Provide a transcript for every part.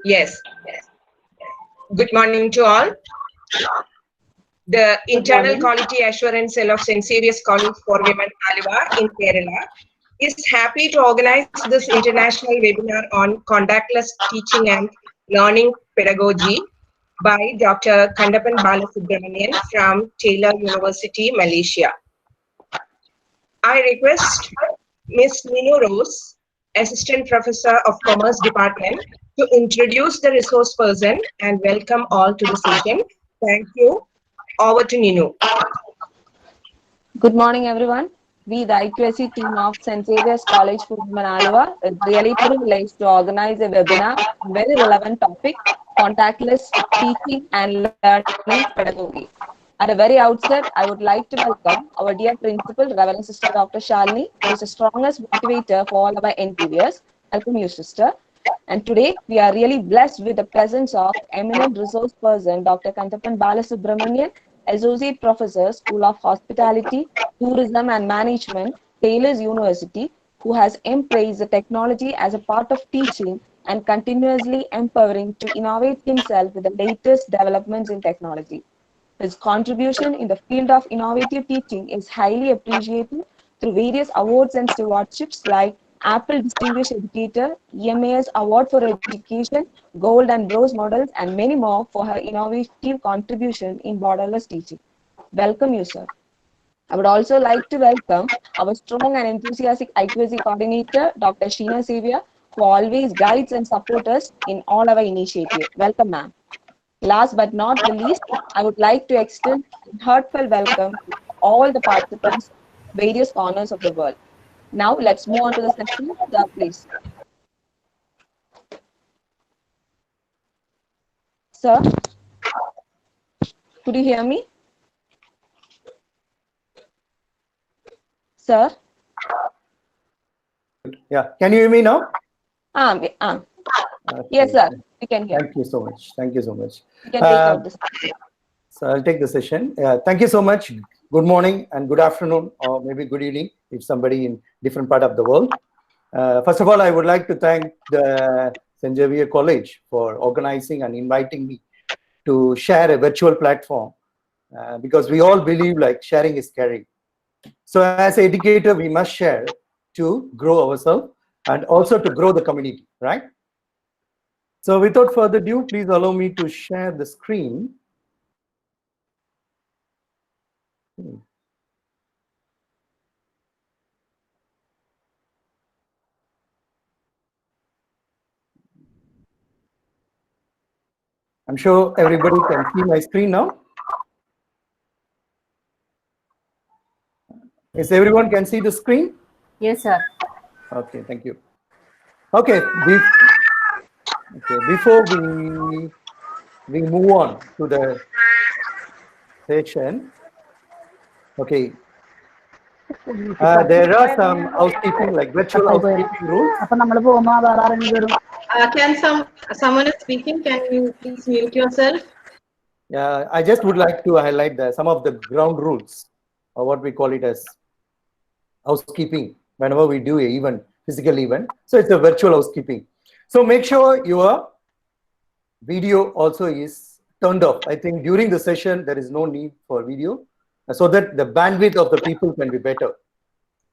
Yes. Good morning to all. The Internal Quality Assurance Cell of St. Xavier's College for Women, Aluva in Kerala is happy to organize this international webinar on contactless teaching and learning pedagogy by Dr. Kandapan Balasubramanian from Taylor University, Malaysia. I request Ms. Ninurose, Assistant Professor of Commerce Department, to introduce the resource person and welcome all to the session. Thank you. Over to Ninu. Good morning, everyone. We, the IQSC team of St. Xavier's College for Women, Aluva, is really privileged to organize a webinar on very relevant topic, contactless teaching and learning pedagogy. At the very outset, I would like to welcome our dear principal, Reverend Sister Dr. Shalini, who is the strongest motivator for all our NTVs. Welcome you, sister. And today, we are really blessed with the presence of eminent resource person, Dr. Kandapan Balasubramanian, Associate Professor, School of Hospitality, Tourism and Management, Taylor's University, who has embraced the technology as a part of teaching and continuously empowering to innovate himself with the latest developments in technology. His contribution in the field of innovative teaching is highly appreciated through various awards and stewardships like Apple Distinguished Educator, EMAS Award for Education, Gold and Bronze Medals, and many more for her innovative contribution in borderless teaching. Welcome you, sir. I would also like to welcome our strong and enthusiastic IQSC coordinator, Dr. Sheena Xavier, who always guides and supports us in all our initiatives. Welcome, ma'am. Last but not the least, I would like to extend a heartfelt welcome to all the participants from various corners of the world. Now, let's move on to the session. Please. Sir, could you hear me? Sir? Yeah, can you hear me now? Okay. Yes, sir. We can hear. Thank you so much. Thank you so much. You can take out this. So I'll take the session. Thank you so much. Good morning and good afternoon, or maybe good evening if somebody in different part of the world. First of all, I would like to thank the St. Xavier College for organizing and inviting me to share a virtual platform because we all believe like sharing is caring. So as an educator, we must share to grow ourselves and also to grow the community, right? So without further ado, please allow me to share the screen. I'm sure everybody can see my screen now. Is everyone can see the screen? Yes, sir. Okay, thank you. Okay, before we move on to the session, okay, there are some housekeeping like virtual housekeeping rules. Can someone is speaking? Can you please mute yourself? Yeah, I just would like to highlight some of the ground rules, or what we call it as housekeeping whenever we do a event, physical event. So it's a virtual housekeeping. So make sure your video also is turned off. I think during the session there is no need for video, so that the bandwidth of the people can be better.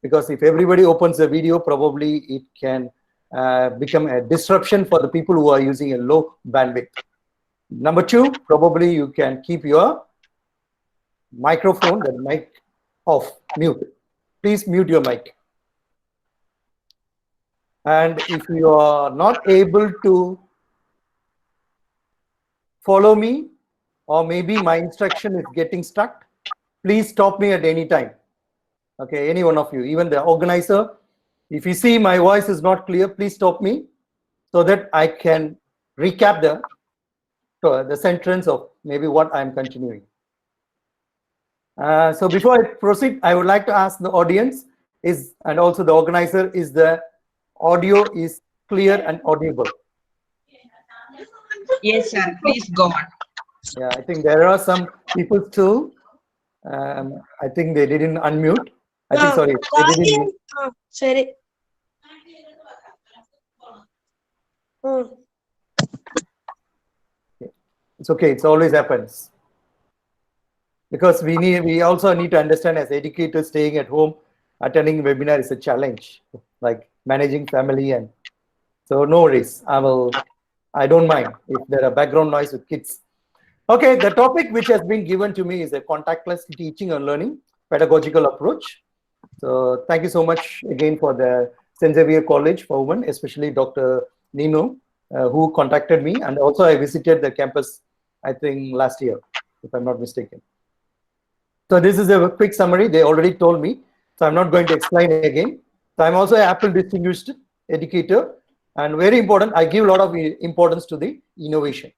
Because if everybody opens the video, probably it can become a disruption for the people who are using a low bandwidth. Number two, probably you can keep your microphone, the mic off, mute. Please mute your mic. And if you are not able to follow me, or maybe my instruction is getting stuck, please stop me at any time. Okay, any one of you, even the organizer. If you see my voice is not clear, please stop me so that I can recap the sentence of maybe what I'm continuing. So before I proceed, I would like to ask the audience and also the organizer, is the audio is clear and audible? Yes, sir. Please go on. Yeah, I think there are some people too. I think they didn't unmute. I think, sorry, they didn't. Sorry. It's okay. It always happens. Because we also need to understand as educators, staying at home, attending webinar is a challenge, like managing family, and so no worries. I don't mind if there are background noise with kids. Okay, the topic which has been given to me is a contactless teaching and learning pedagogical approach. So thank you so much again for the St. Xavier College for Women, especially Dr. Nino, who contacted me, and also I visited the campus, I think last year, if I'm not mistaken. So this is a quick summary. They already told me, so I'm not going to explain again. So I'm also an Apple distinguished educator, and very important, I give a lot of importance to the innovation,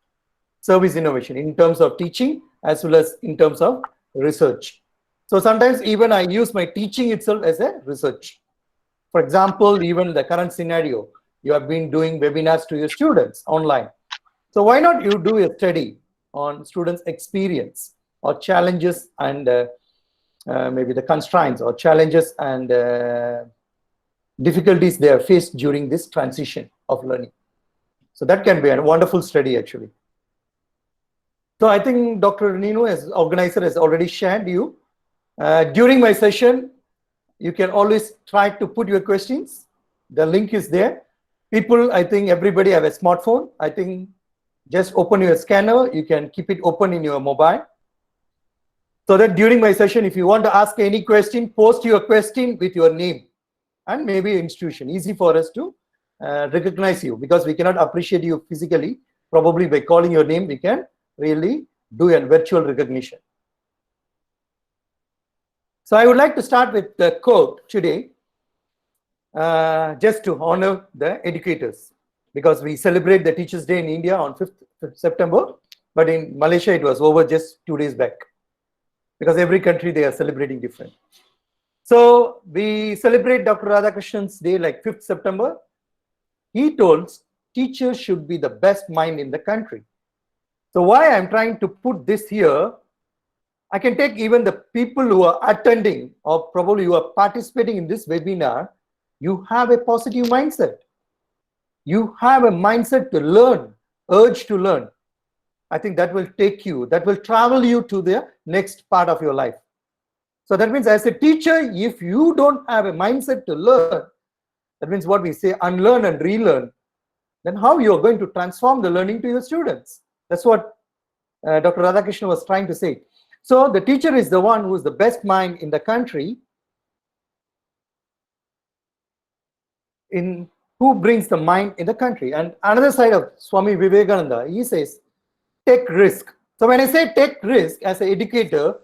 service innovation in terms of teaching as well as in terms of research. So sometimes even I use my teaching itself as a research. For example, even the current scenario, you have been doing webinars to your students online. So why not you do a study on students' experience or challenges and maybe the constraints or challenges and difficulties they have faced during this transition of learning. So that can be a wonderful study actually. So I think Dr. Nino as organizer has already shared you. During my session, you can always try to put your questions. The link is there. People, I think everybody have a smartphone. I think just open your scanner. You can keep it open in your mobile. So that during my session, if you want to ask any question, post your question with your name and maybe institution. Easy for us to recognize you, because we cannot appreciate you physically. Probably by calling your name, we can really do a virtual recognition. So I would like to start with the quote today, just to honor the educators, because we celebrate the Teachers' Day in India on 5th September, but in Malaysia it was over just 2 days back, because every country they are celebrating different. So we celebrate Dr. Radhakrishnan's day like 5th September. He told teachers should be the best mind in the country. So why I'm trying to put this here, I can take even the people who are attending or probably who are participating in this webinar. You have a positive mindset. You have a mindset to learn, urge to learn. I think that will take you, that will travel you to the next part of your life. So that means as a teacher, if you don't have a mindset to learn, that means what we say, unlearn and relearn, then how you are going to transform the learning to your students? That's what Dr. Radhakrishnan was trying to say. So the teacher is the one who is the best mind in the country, in who brings the mind in the country. And another side of Swami Vivekananda, he says, take risk. So when I say take risk as an educator,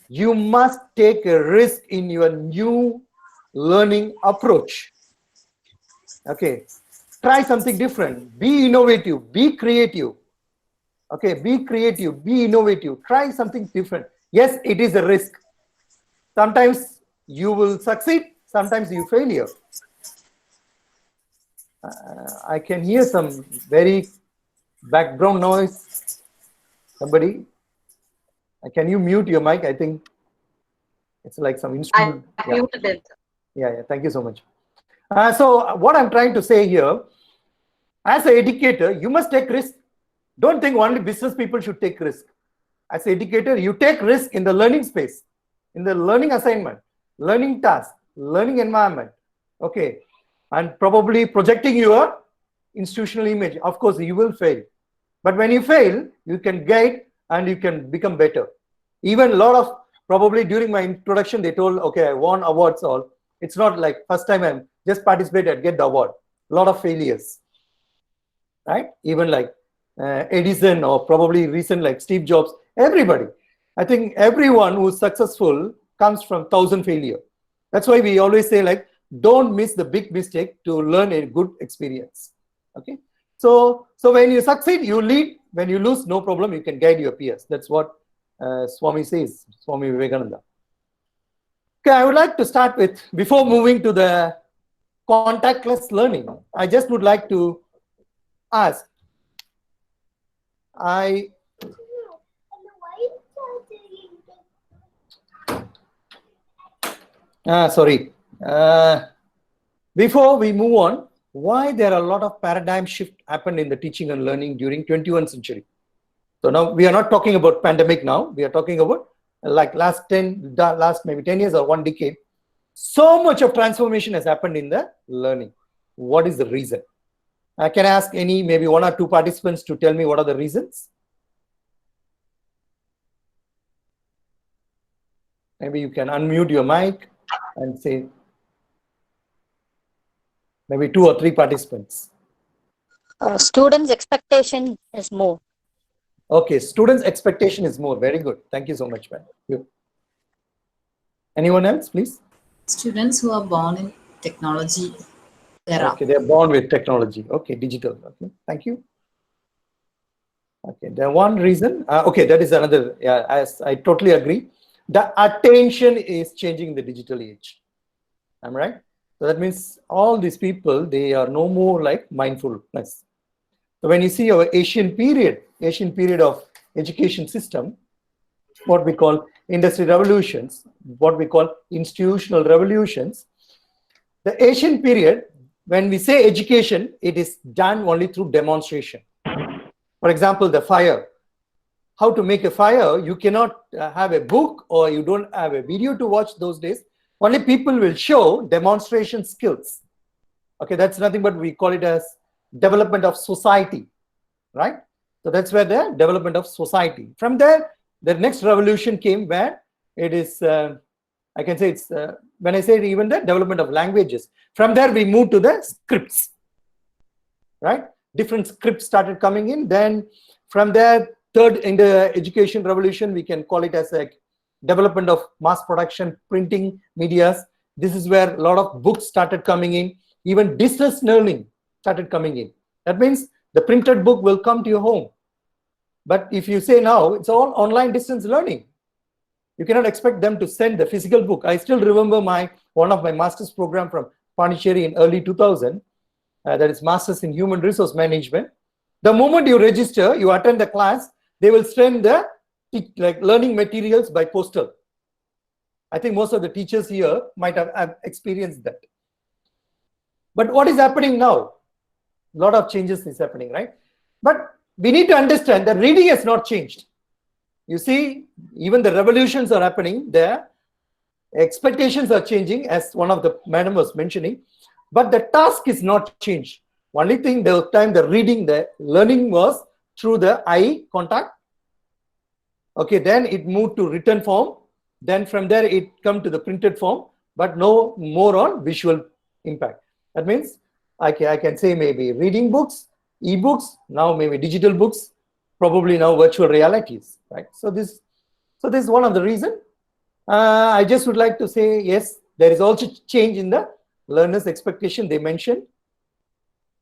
you must take a risk in your new learning approach. Okay, try something different, be innovative, be creative. Okay, be creative, be innovative, try something different. Yes, it is a risk. Sometimes you will succeed, sometimes you fail. I can hear some very background noise. Somebody, can you mute your mic? I think it's like some instrument. I muted it. Yeah, thank you so much. So what I'm trying to say here, as an educator, you must take risk. Don't think only business people should take risk. As an educator, you take risk in the learning space, in the learning assignment, learning task, learning environment. Okay, and probably projecting your institutional image. Of course, you will fail. But when you fail, you can guide and you can become better. Even a lot of, probably during my introduction, they told, okay, I won awards all. It's not like first time I'm just participate and get the award. A lot of failures, right? Even like Edison or probably recent like Steve Jobs, everybody. I think everyone who's successful comes from 1,000 failure. That's why we always say like, don't miss the big mistake to learn a good experience. Okay. So when you succeed, you lead. When you lose, no problem. You can guide your peers. That's what Swami says, Swami Vivekananda. Okay, I would like to start with, before moving to the contactless learning, I just would like to ask, sorry. Before we move on, why there are a lot of paradigm shift happened in the teaching and learning during 21st century? So now we are not talking about pandemic now. We are talking about like last maybe 10 years or one decade. So much of transformation has happened in the learning. What is the reason? Can I ask maybe one or two participants to tell me what are the reasons? Maybe you can unmute your mic and say, maybe 2 or 3 participants. Students' expectation is more. Okay, students' expectation is more. Very good. Thank you so much, man. Anyone else, please? Students who are born in technology era. Okay, they are born with technology. Okay, digital. Okay, thank you. Okay, the one reason. Okay, that is another. Yeah, as I totally agree. The attention is changing in the digital age. Am I right? So that means all these people, they are no more like mindfulness. So when you see our Asian period of education system, what we call industry revolutions, what we call institutional revolutions, the Asian period, when we say education, it is done only through demonstration. For example, the fire. How to make a fire, you cannot have a book or you don't have a video to watch those days. Only people will show demonstration skills. Okay, that's nothing but we call it as development of society, right? So that's where the development of society. From there, the next revolution came where it is, I can say it's, when I say even the development of languages. From there, we moved to the scripts, right? Different scripts started coming in. Then from there, third in the education revolution, we can call it as a development of mass production, printing medias. This is where a lot of books started coming in. Even distance learning started coming in. That means the printed book will come to your home. But if you say now, it's all online distance learning. You cannot expect them to send the physical book. I still remember one of my master's program from Pondicherry in early 2000. That is Masters in Human Resource Management. The moment you register, you attend the class, they will send the learning materials by postal. I think most of the teachers here might have experienced that. But what is happening now? A lot of changes is happening, right? But we need to understand that reading has not changed. You see, even the revolutions are happening there. Expectations are changing, as one of the madam was mentioning. But the task is not changed. Only thing, the time the reading, the learning was through the eye contact. Okay, then it moved to written form. Then from there, it come to the printed form, but no more on visual impact. That means I can say maybe reading books, e-books, now maybe digital books, probably now virtual realities, right? So this is one of the reasons. I just would like to say, yes, there is also change in the learners' expectation they mentioned.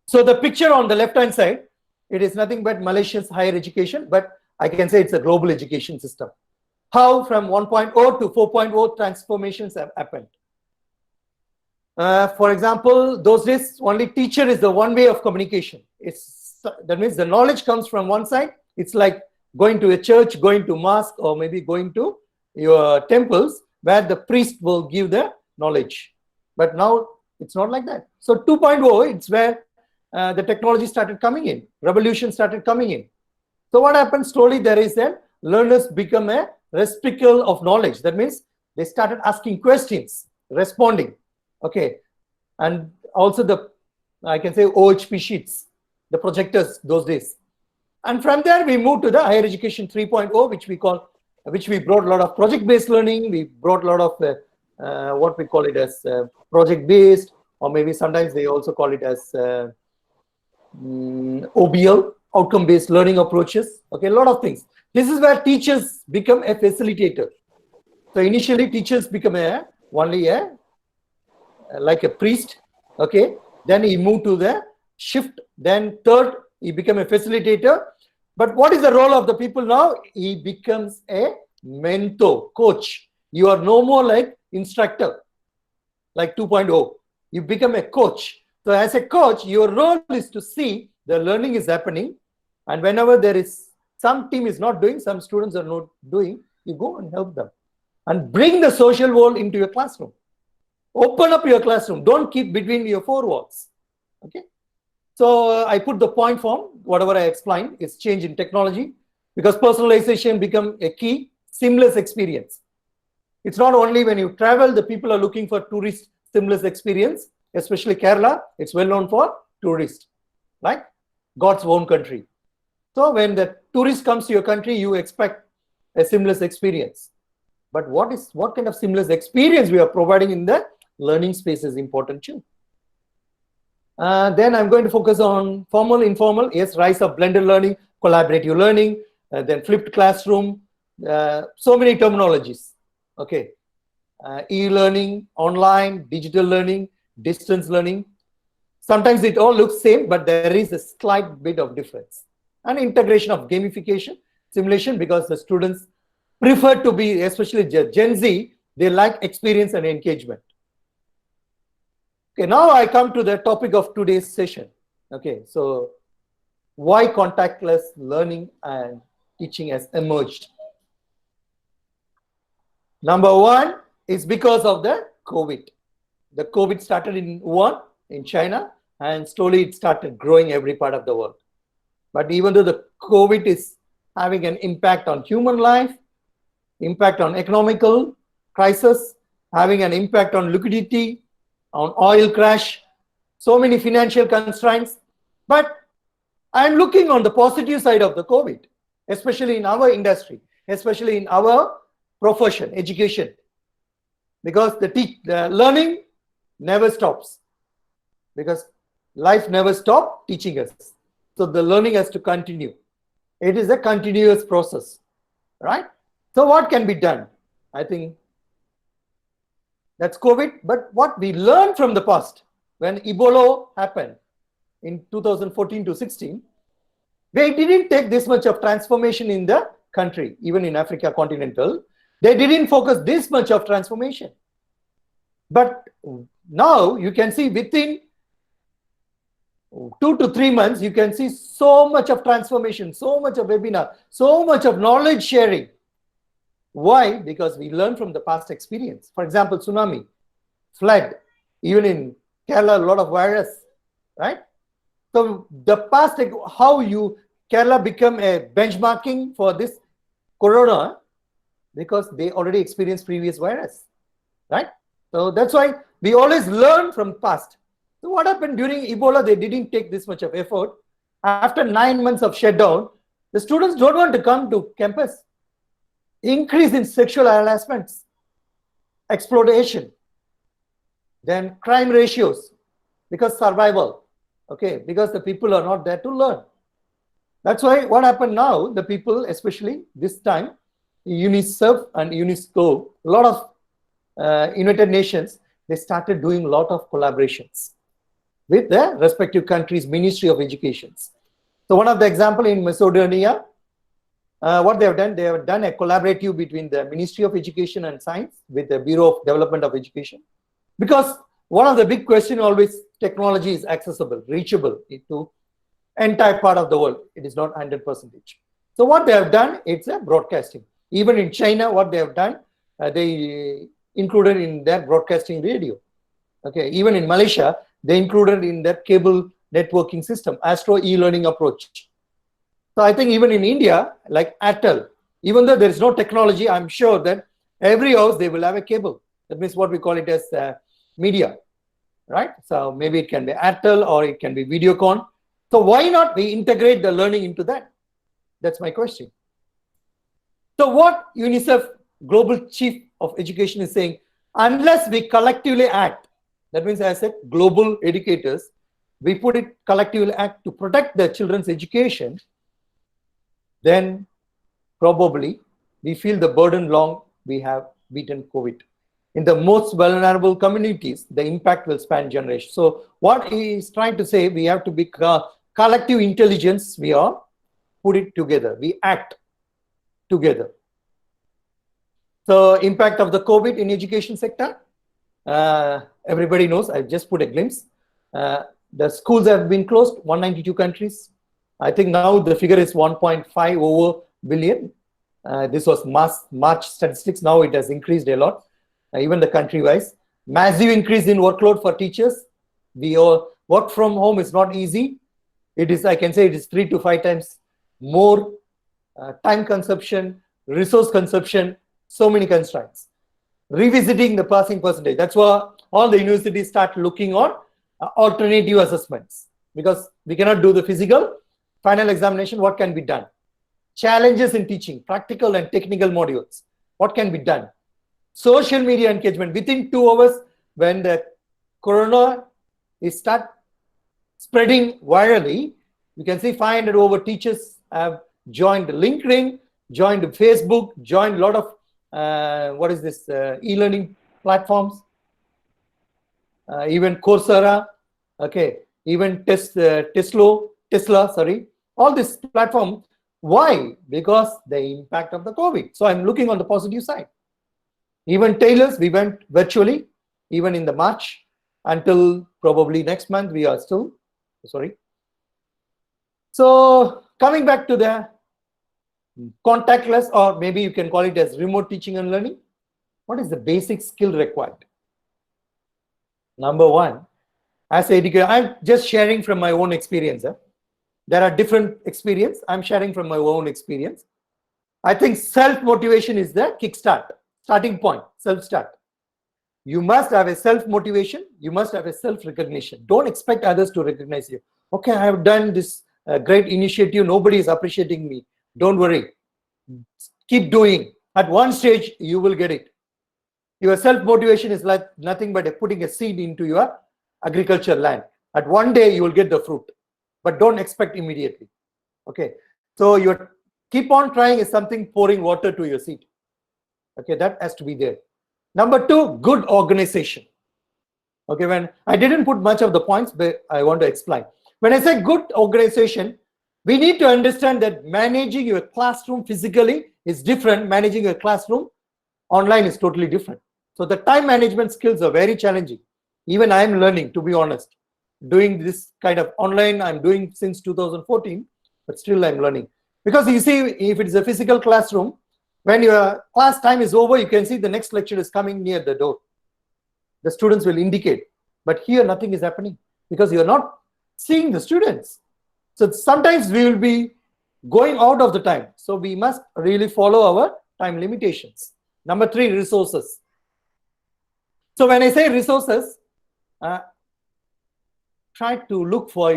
So the picture on the left-hand side, it is nothing but Malaysia's higher education, but I can say it's a global education system. How from 1.0 to 4.0 transformations have happened. For example, those days only teacher is the one way of communication. That means the knowledge comes from one side. It's like going to a church, going to mosque, or maybe going to your temples where the priest will give the knowledge. But now it's not like that. So 2.0, it's where the technology started coming in, revolution started coming in. So what happens slowly, there is that learners become a receptacle of knowledge. That means they started asking questions, responding. Okay. And also I can say OHP sheets, the projectors those days. And from there, we moved to the higher education 3.0, which we brought a lot of project-based learning. We brought a lot of what we call it as project-based, or maybe sometimes they also call it as OBL, outcome-based learning approaches. Okay, a lot of things. This is where teachers become a facilitator. So initially, teachers become like a priest. Okay, then he moved to the shift. Then third, he became a facilitator. But what is the role of the people now? He becomes a mentor, coach. You are no more like instructor, like 2.0. You become a coach. So as a coach, your role is to see the learning is happening. And whenever there is some team is not doing, some students are not doing, you go and help them. And bring the social world into your classroom. Open up your classroom. Don't keep between your four walls. Okay. So I put the point form, whatever I explained is change in technology. because personalization become a key, seamless experience. It's not only when you travel, the people are looking for tourist seamless experience, especially Kerala, it's well known for tourists, right? God's own country. So when the tourist comes to your country, you expect a seamless experience. But what kind of seamless experience we are providing in the learning space is important too. Then I'm going to focus on formal, informal, yes, rise of blended learning, collaborative learning, then flipped classroom, so many terminologies. Okay, e-learning, online, digital learning, distance learning. Sometimes it all looks same, but there is a slight bit of difference. And integration of gamification, simulation, because the students prefer to be, especially Gen Z, they like experience and engagement. Okay, now I come to the topic of today's session. Okay, so why contactless learning and teaching has emerged? Number one is because of the COVID. The COVID started in Wuhan, in China, and slowly it started growing every part of the world. But even though the COVID is having an impact on human life, impact on economical crisis, having an impact on liquidity, on oil crash, so many financial constraints. But I'm looking on the positive side of the COVID, especially in our industry, especially in our profession, education, because the learning never stops, because life never stops teaching us. So the learning has to continue. It is a continuous process, right? So what can be done? I think that's COVID, but what we learned from the past, when Ebola happened in 2014 to 16, they didn't take this much of transformation in the country, even in Africa continental. They didn't focus this much of transformation. But now you can see within 2 to 3 months, you can see so much of transformation, so much of webinar, so much of knowledge sharing. Why? Because we learn from the past experience. For example, tsunami, flood, even in Kerala, a lot of virus, right? So the past, how Kerala become a benchmarking for this corona, because they already experienced previous virus, right? So that's why we always learn from past. So what happened during Ebola? They didn't take this much of effort. After 9 months of shutdown, the students don't want to come to campus. Increase in sexual harassments, exploitation, then crime ratios, because survival, okay, because the people are not there to learn. That's why what happened now, the people, especially this time, UNICEF and UNESCO, a lot of United Nations, they started doing a lot of collaborations with the respective countries' Ministry of Education. So one of the example in Macedonia, what they have done a collaborative between the Ministry of Education and Science with the Bureau of Development of Education. Because one of the big question always, technology is accessible, reachable to entire part of the world. It is not 100%. So what they have done, it's a broadcasting. Even in China, what they have done, they included in their broadcasting radio. Okay, even in Malaysia, they included in their cable networking system, Astro e-learning approach. So I think even in India, like Airtel, even though there is no technology, I'm sure that every house they will have a cable. That means what we call it as media, right? So maybe it can be Airtel or it can be Videocon. So why not we integrate the learning into that? That's my question. So what UNICEF Global Chief of Education is saying, unless we collectively act, that means as a global educators, we put it collectively act to protect the children's education, then probably we feel the burden long we have beaten COVID. In the most vulnerable communities, the impact will span generations. So what he is trying to say, we have to be collective intelligence, we are put it together, we act together. So impact of the COVID in education sector, everybody knows, I just put a glimpse. The schools have been closed, 192 countries. I think now the figure is 1.5 over billion. This was March statistics. Now it has increased a lot, even the country-wise. Massive increase in workload for teachers. The work from home is not easy. It is, I can say, it is 3 to 5 times more time consumption, resource consumption, so many constraints. Revisiting the passing percentage. That's why all the universities start looking on alternative assessments, because we cannot do the physical final examination. What can be done? Challenges in teaching, practical and technical modules. What can be done? Social media engagement. Within 2 hours, when the corona is start spreading virally, you can see 500 over teachers have joined LinkedIn, joined Facebook, joined a lot of e-learning platforms, even Coursera, okay, even Tesla, sorry, all this platform. Why? Because the impact of the COVID. So I'm looking on the positive side. Even tailors, we went virtually, even in the March, until probably next month, we are still, sorry. So coming back to the contactless, or maybe you can call it as remote teaching and learning. What is the basic skill required? Number one, as an educator, I'm just sharing from my own experience. There are different experience. I'm sharing from my own experience. I think self-motivation is the kickstart, starting point, self-start. You must have a self-motivation. You must have a self-recognition. Don't expect others to recognize you. Okay, I have done this great initiative. Nobody is appreciating me. Don't worry. Keep doing. At one stage, you will get it. Your self-motivation is like nothing but putting a seed into your agriculture land. At one day, you will get the fruit, but don't expect immediately. Okay. So you keep on trying is something pouring water to your seed. Okay, that has to be there. Number two, good organization. Okay, when I didn't put much of the points, but I want to explain. When I say good organization, we need to understand that managing your classroom physically is different. Managing your classroom online is totally different. So the time management skills are very challenging. Even I am learning, to be honest. Doing this kind of online, I'm doing since 2014, but still I'm learning. Because you see, if it's a physical classroom, when your class time is over, you can see the next lecture is coming near the door. The students will indicate. But here, nothing is happening because you're not seeing the students. So sometimes we will be going out of the time. So we must really follow our time limitations. Number three, resources. So when I say resources, try to look for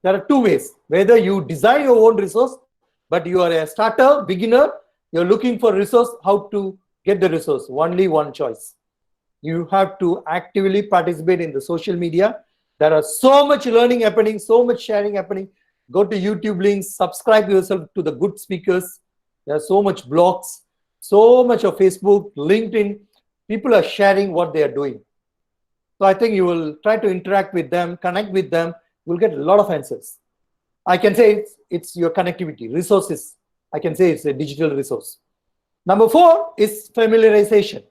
there are two ways. Whether you design your own resource, but you are a starter, beginner, you're looking for resource, how to get the resource. Only one choice. You have to actively participate in the social media. There are so much learning happening, so much sharing happening. Go to YouTube links, subscribe yourself to the good speakers. There are so much blogs, so much of Facebook, LinkedIn. People are sharing what they are doing. So I think you will try to interact with them, connect with them. You'll get a lot of answers. I can say it's your connectivity, resources. I can say it's a digital resource. Number four is familiarization.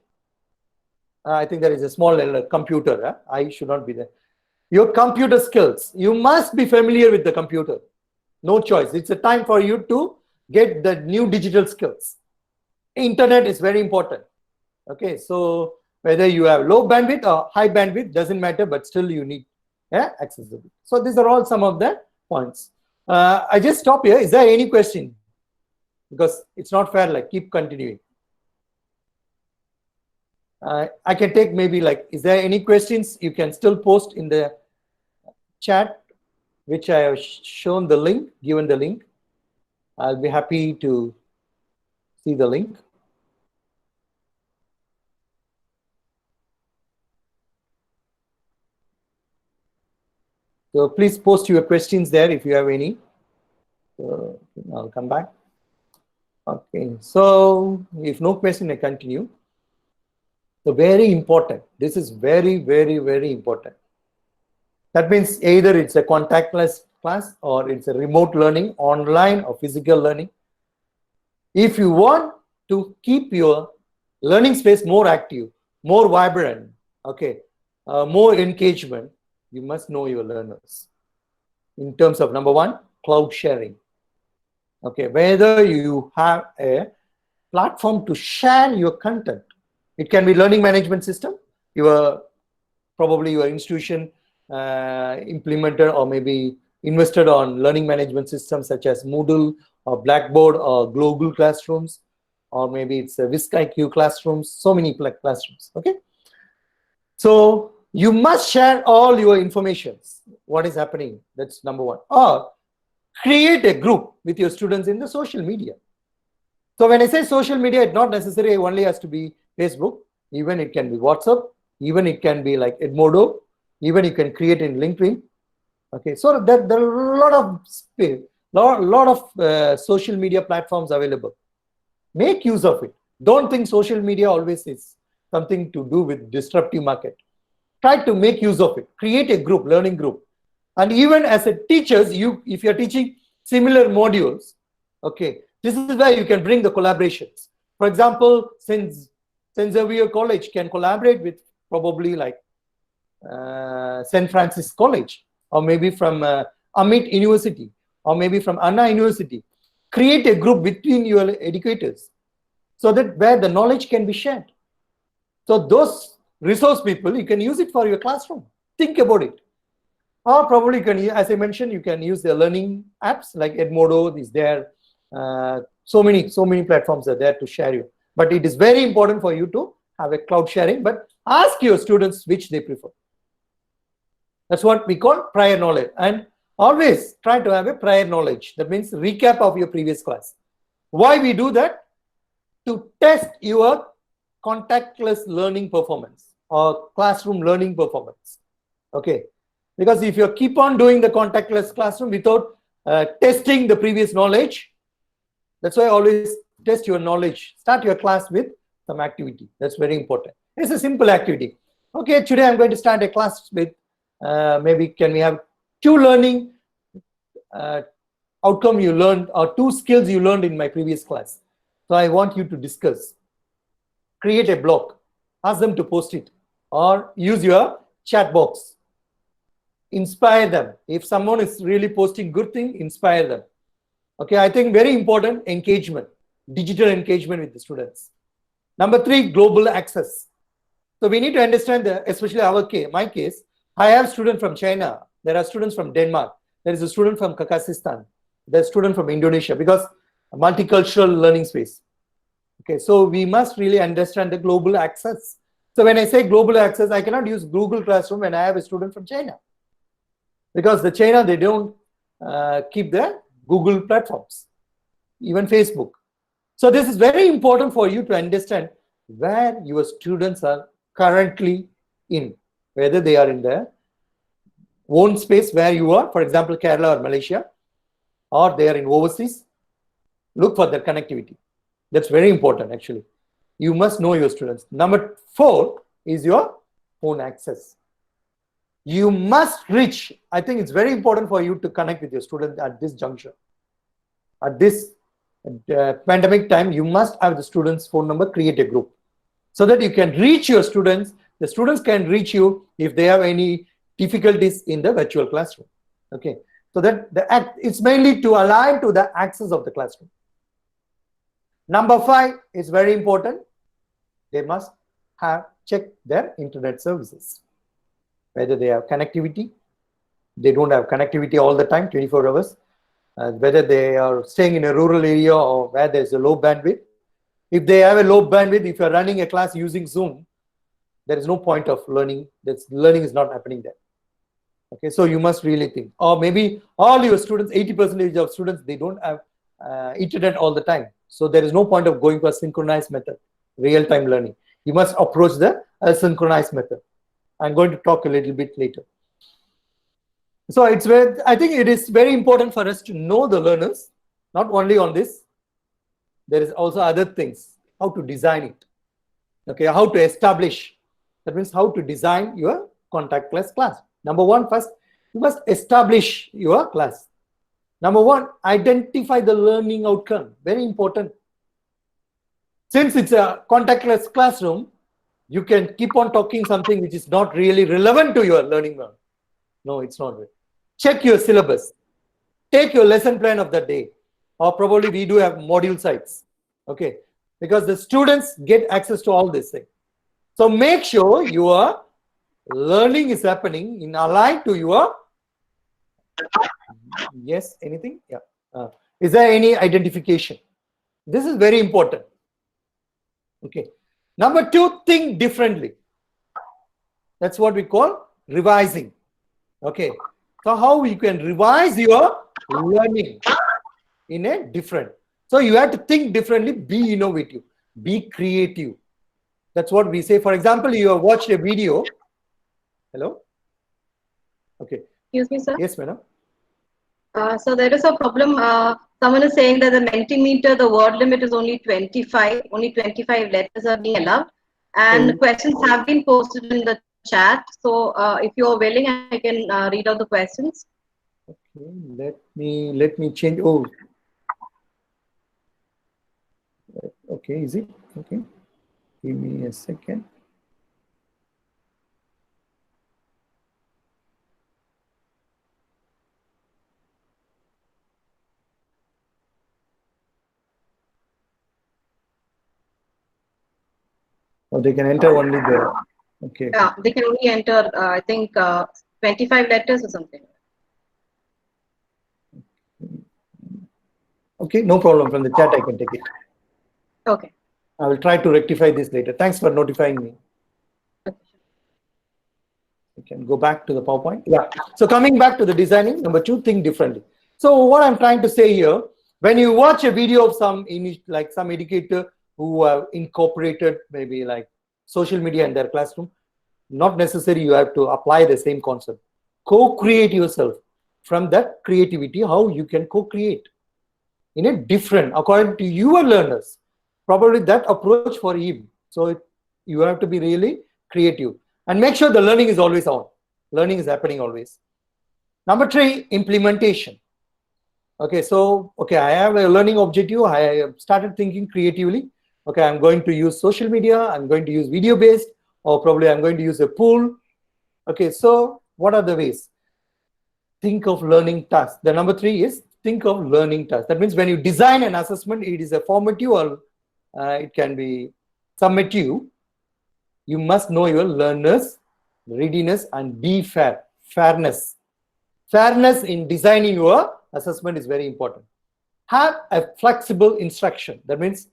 I think there is a small computer. I should not be there. Your computer skills. You must be familiar with the computer. No choice. It's a time for you to get the new digital skills. Internet is very important. Okay, so whether you have low bandwidth or high bandwidth, doesn't matter, but still you need accessibility. So these are all some of the points. I just stop here. Is there any question? Because it's not fair, like keep continuing. I can take maybe like, is there any questions? You can still post in the chat, which I have shown the link, given the link. I'll be happy to see the link. So please post your questions there if you have any. So I'll come back. Okay, so if no question, I continue. So very important. This is very, very, very important. That means either it's a contactless class or it's a remote learning, online or physical learning. If you want to keep your learning space more active, more vibrant, okay, more engagement, you must know your learners. In terms of number one, cloud sharing. Okay, whether you have a platform to share your content. It can be learning management system, probably your institution implemented, or maybe invested on learning management systems such as Moodle or Blackboard or Global Classrooms, or maybe it's a WhiskIQ classrooms, so many classrooms, okay? So you must share all your informations, what is happening, that's number one. Or create a group with your students in the social media. So when I say social media, it not necessarily only has to be Facebook, even it can be WhatsApp, even it can be like Edmodo, even you can create in LinkedIn. Okay, so there are a lot of social media platforms available. Make use of it. Don't think social media always is something to do with disruptive market. Try to make use of it. Create a group, learning group. And even as a teachers, if you're teaching similar modules, okay, this is where you can bring the collaborations. For example, since Xavier College can collaborate with probably like St. Francis College, or maybe from Amit University, or maybe from Anna University. Create a group between your educators so that where the knowledge can be shared. So those resource people, you can use it for your classroom. Think about it. Or probably you can, as I mentioned, you can use the learning apps like Edmodo is there. So many platforms are there to share you. But it is very important for you to have a cloud sharing, but ask your students which they prefer. That's what we call prior knowledge. And always try to have a prior knowledge. That means recap of your previous class. Why we do that? To test your contactless learning performance or classroom learning performance. Okay. Because if you keep on doing the contactless classroom without testing the previous knowledge, that's why I always test your knowledge. Start your class with some activity. That's very important. It's a simple activity. Okay, today I'm going to start a class with maybe can we have 2 learning outcome you learned or 2 skills you learned in my previous class. So I want you to discuss. Create a blog. Ask them to post it or use your chat box. Inspire them. If someone is really posting good thing, inspire them. Okay, I think very important engagement, digital engagement with the students. Number 3, global access. So we need to understand that, especially my case, I have students from China. There are students from Denmark. There is a student from Kazakhstan. There's a student from Indonesia because multicultural learning space. Okay, so we must really understand the global access. So when I say global access, I cannot use Google Classroom when I have a student from China. Because the China, they don't keep their Google platforms, even Facebook. So this is very important for you to understand where your students are currently in. Whether they are in their own space where you are, for example, Kerala or Malaysia, or they are in overseas, look for their connectivity. That's very important, actually. You must know your students. Number 4 is your phone access. You must reach. I think it's very important for you to connect with your students at this juncture. At this pandemic time, you must have the students' phone number, create a group so that you can reach your students. The students can reach you if they have any difficulties in the virtual classroom. Okay, so that it's mainly to align to the access of the classroom. Number 5 is very important. They must have checked their internet services, whether they have connectivity. They don't have connectivity all the time, 24 hours. Whether they are staying in a rural area or where there's a low bandwidth. If they have a low bandwidth, if you're running a class using Zoom, there is no point of learning. Learning is not happening there. Okay, so you must really think. Or maybe all your students, 80% of students, they don't have internet all the time. So there is no point of going for a synchronized method, real-time learning. You must approach the synchronized method. I'm going to talk a little bit later. So I think it is very important for us to know the learners, not only on this. There is also other things, how to design it. Okay, how to establish. That means how to design your contactless class. Number 1, first, you must establish your class. Number 1, identify the learning outcome. Very important. Since it's a contactless classroom, you can keep on talking something which is not really relevant to your learning. No, it's not. Check your syllabus. Take your lesson plan of the day. Or probably we do have module sites. Okay, because the students get access to all this thing. So make sure your learning is happening in aligned to your Yes, anything? Yeah. Is there any identification? This is very important. Okay. Number two, think differently. That's what we call revising. Okay. So how you can revise your learning in a different. So you have to think differently, be innovative, be creative. That's what we say. For example, you have watched a video. Hello? Okay. Excuse me, sir. Yes, madam. So there is a problem. Someone is saying that the Mentimeter, the word limit is only 25. Only 25 letters are being allowed. And questions have been posted in the chat. So if you are willing, I can read out the questions. Okay, let me change. Oh, okay, is it okay? Give me a second. Or they can enter only the. Okay. Yeah, they can only enter, I think, 25 letters or something. Okay, no problem. From the chat, I can take it. Okay. I will try to rectify this later. Thanks for notifying me. You can go back to the PowerPoint. Yeah. So coming back to the designing, number two, think differently. So what I'm trying to say here, when you watch a video of some educator who have incorporated maybe like social media in their classroom, not necessary you have to apply the same concept. Co-create yourself. From that creativity, how you can co-create in a different, according to your learners, probably that approach for him. So you have to be really creative and make sure the learning is always on. Learning is happening always. Number three, implementation. Okay, so, okay, I have a learning objective. I have started thinking creatively. Okay, I'm going to use social media. I'm going to use video-based, or probably I'm going to use a pool. Okay, so what are the ways? Think of learning tasks. The number three is think of learning tasks. That means when you design an assessment, it is a formative or it can be summative. You must know your learners' readiness and be fair. Fairness. Fairness in designing your assessment is very important. Have a flexible instruction. That means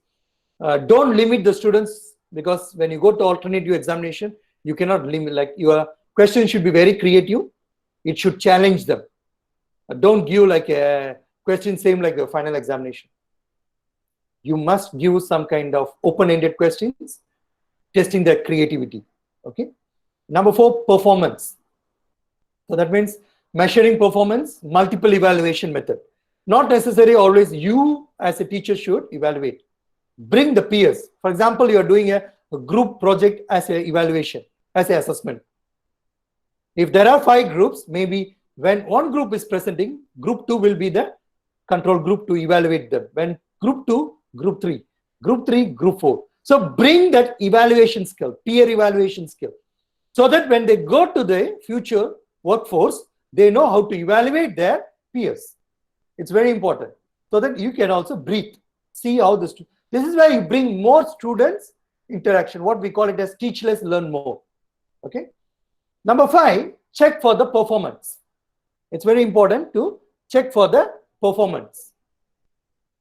don't limit the students, because when you go to alternative examination, you cannot limit, like your question should be very creative. It should challenge them. Don't give like a question same like a final examination. You must give some kind of open-ended questions, testing their creativity. Okay. Number four, performance. So that means measuring performance, multiple evaluation method. Not necessarily always you as a teacher should evaluate. Bring the peers. For example, you are doing a group project as an evaluation, as an assessment. If there are 5 groups, maybe when one group is presenting, group 2 will be the control group to evaluate them. When group 2, group 3, group 3, group 4. So bring that evaluation skill, peer evaluation skill, so that when they go to the future workforce, they know how to evaluate their peers. It's very important, so that you can also breathe, see how this is where you bring more students interaction. What we call it as teach less, learn more. Okay. Number 5, check for the performance. It's very important to check for the performance.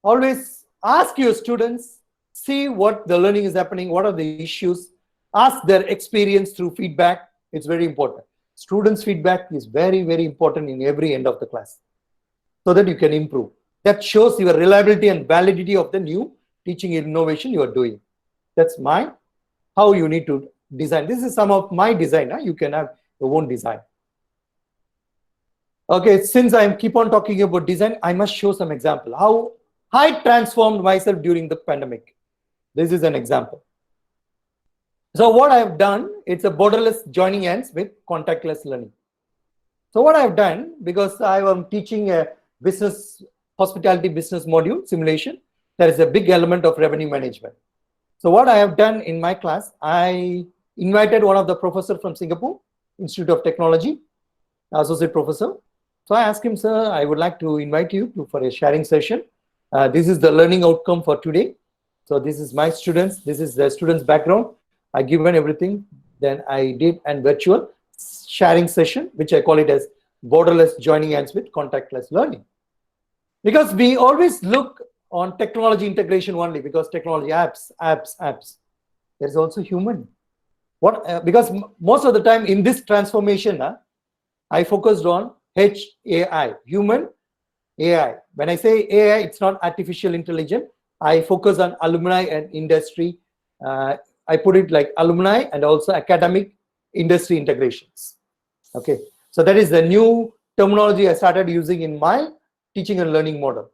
Always ask your students, see what the learning is happening, what are the issues, ask their experience through feedback. It's very important. Students' feedback is very, very important in every end of the class, so that you can improve. That shows your reliability and validity of the new teaching innovation you are doing. That's how you need to design. This is some of my design. You can have your own design. Okay, since I keep on talking about design, I must show some example. How I transformed myself during the pandemic. This is an example. So what I have done, it's a borderless joining hands with contactless learning. So what I have done, because I am teaching a hospitality business module simulation, there is a big element of revenue management. So what I have done in my class, I invited one of the professors from Singapore Institute of Technology, associate professor. So I asked him, sir, I would like to invite you for a sharing session. This is the learning outcome for today. So this is my students. This is the students' background. I given everything. Then I did a virtual sharing session, which I call it as borderless joining hands with contactless learning. Because we always look on technology integration only, because technology, apps. There's also human. Because most of the time in this transformation, I focused on HAI, human AI. When I say AI, it's not artificial intelligence. I focus on alumni and industry. I put it like alumni and also academic industry integrations. Okay, so that is the new terminology I started using in my teaching and learning model.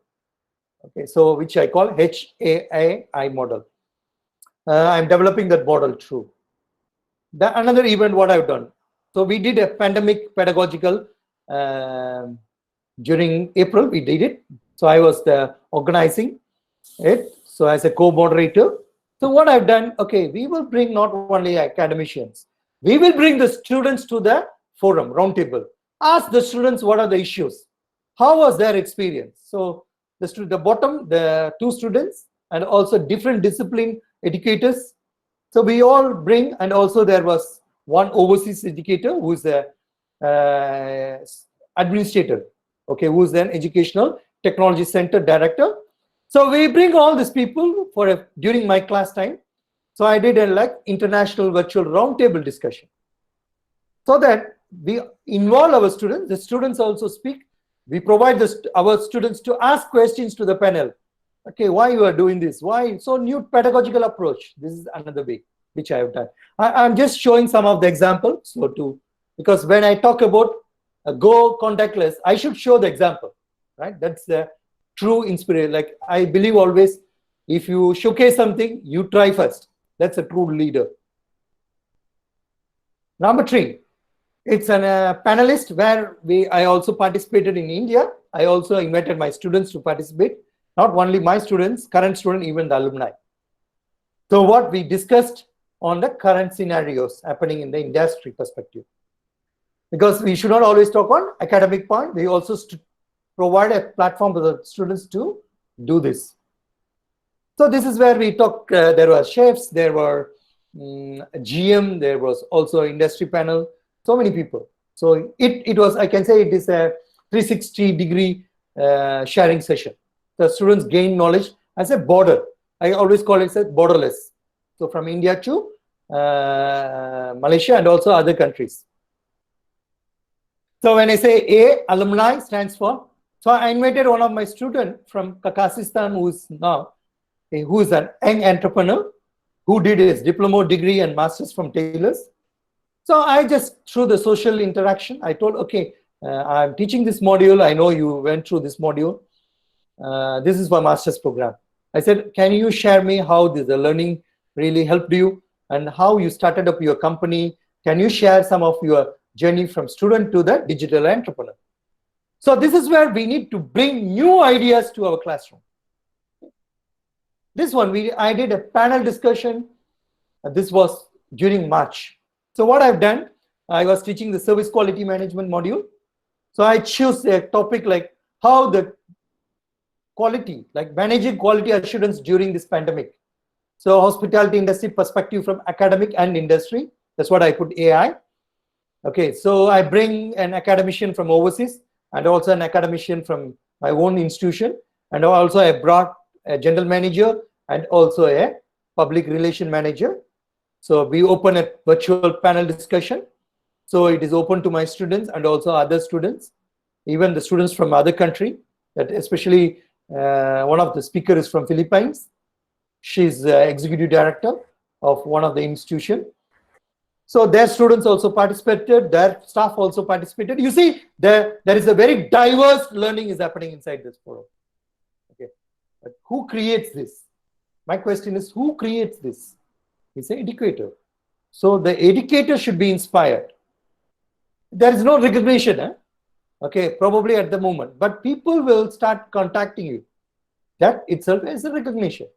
Okay, so which I call HAI model. I'm developing that model through. Another event what I've done. So we did a pandemic pedagogical during April, we did it. So I was organizing it. So as a co-moderator. So what I've done, okay, we will bring not only academicians, we will bring the students to the forum, roundtable. Ask the students what are the issues. How was their experience? So the bottom, the 2 students and also different discipline educators. So we all bring, and also there was one overseas educator who is the administrator, okay, who is an educational technology center director. So we bring all these people for during my class time. So I did a international virtual roundtable discussion, so that we involve our students. The students also speak. We provide our students to ask questions to the panel. Okay, why you are doing this? Why? So new pedagogical approach. This is another way which I have done. I'm just showing some of the examples. So because when I talk about go contactless, I should show the example, right? That's the true inspiration. Like I believe always, if you showcase something, you try first. That's a true leader. Number 3, it's a panelist where I also participated in India. I also invited my students to participate. Not only my students, current student, even the alumni. So what we discussed on the current scenarios happening in the industry perspective. Because we should not always talk on academic point, we also provide a platform for the students to do this. So this is where we talk, there were chefs, there were GM, there was also industry panel, so many people. So it was, I can say it is a 360-degree sharing session. The students gain knowledge as a border. I always call it as borderless. So from India to Malaysia and also other countries. So when I say alumni stands for, so I invited one of my students from Kazakhstan who is an young entrepreneur who did his diploma degree and master's from Taylor's. So I just, through the social interaction, I told, okay, I'm teaching this module. I know you went through this module. This is for master's program. I said, can you share me how the learning really helped you and how you started up your company? Can you share some of your journey from student to the digital entrepreneur? So this is where we need to bring new ideas to our classroom. This one, I did a panel discussion. This was during March. So what I've done, I was teaching the service quality management module. So I choose a topic like how the quality, like managing quality assurance during this pandemic. So hospitality industry perspective from academic and industry. That's what I put AI. Okay, so I bring an academician from overseas and also an academician from my own institution. And also I brought a general manager and also a public relation manager. So we open a virtual panel discussion. So it is open to my students and also other students, even the students from other country, that especially one of the speakers is from Philippines. She's executive director of one of the institution. So their students also participated, their staff also participated. You see, there is a very diverse learning is happening inside this forum. Okay, but who creates this? My question is, who creates this? It's an educator. So the educator should be inspired. There is no recognition, okay, probably at the moment, but people will start contacting you. That itself is a recognition.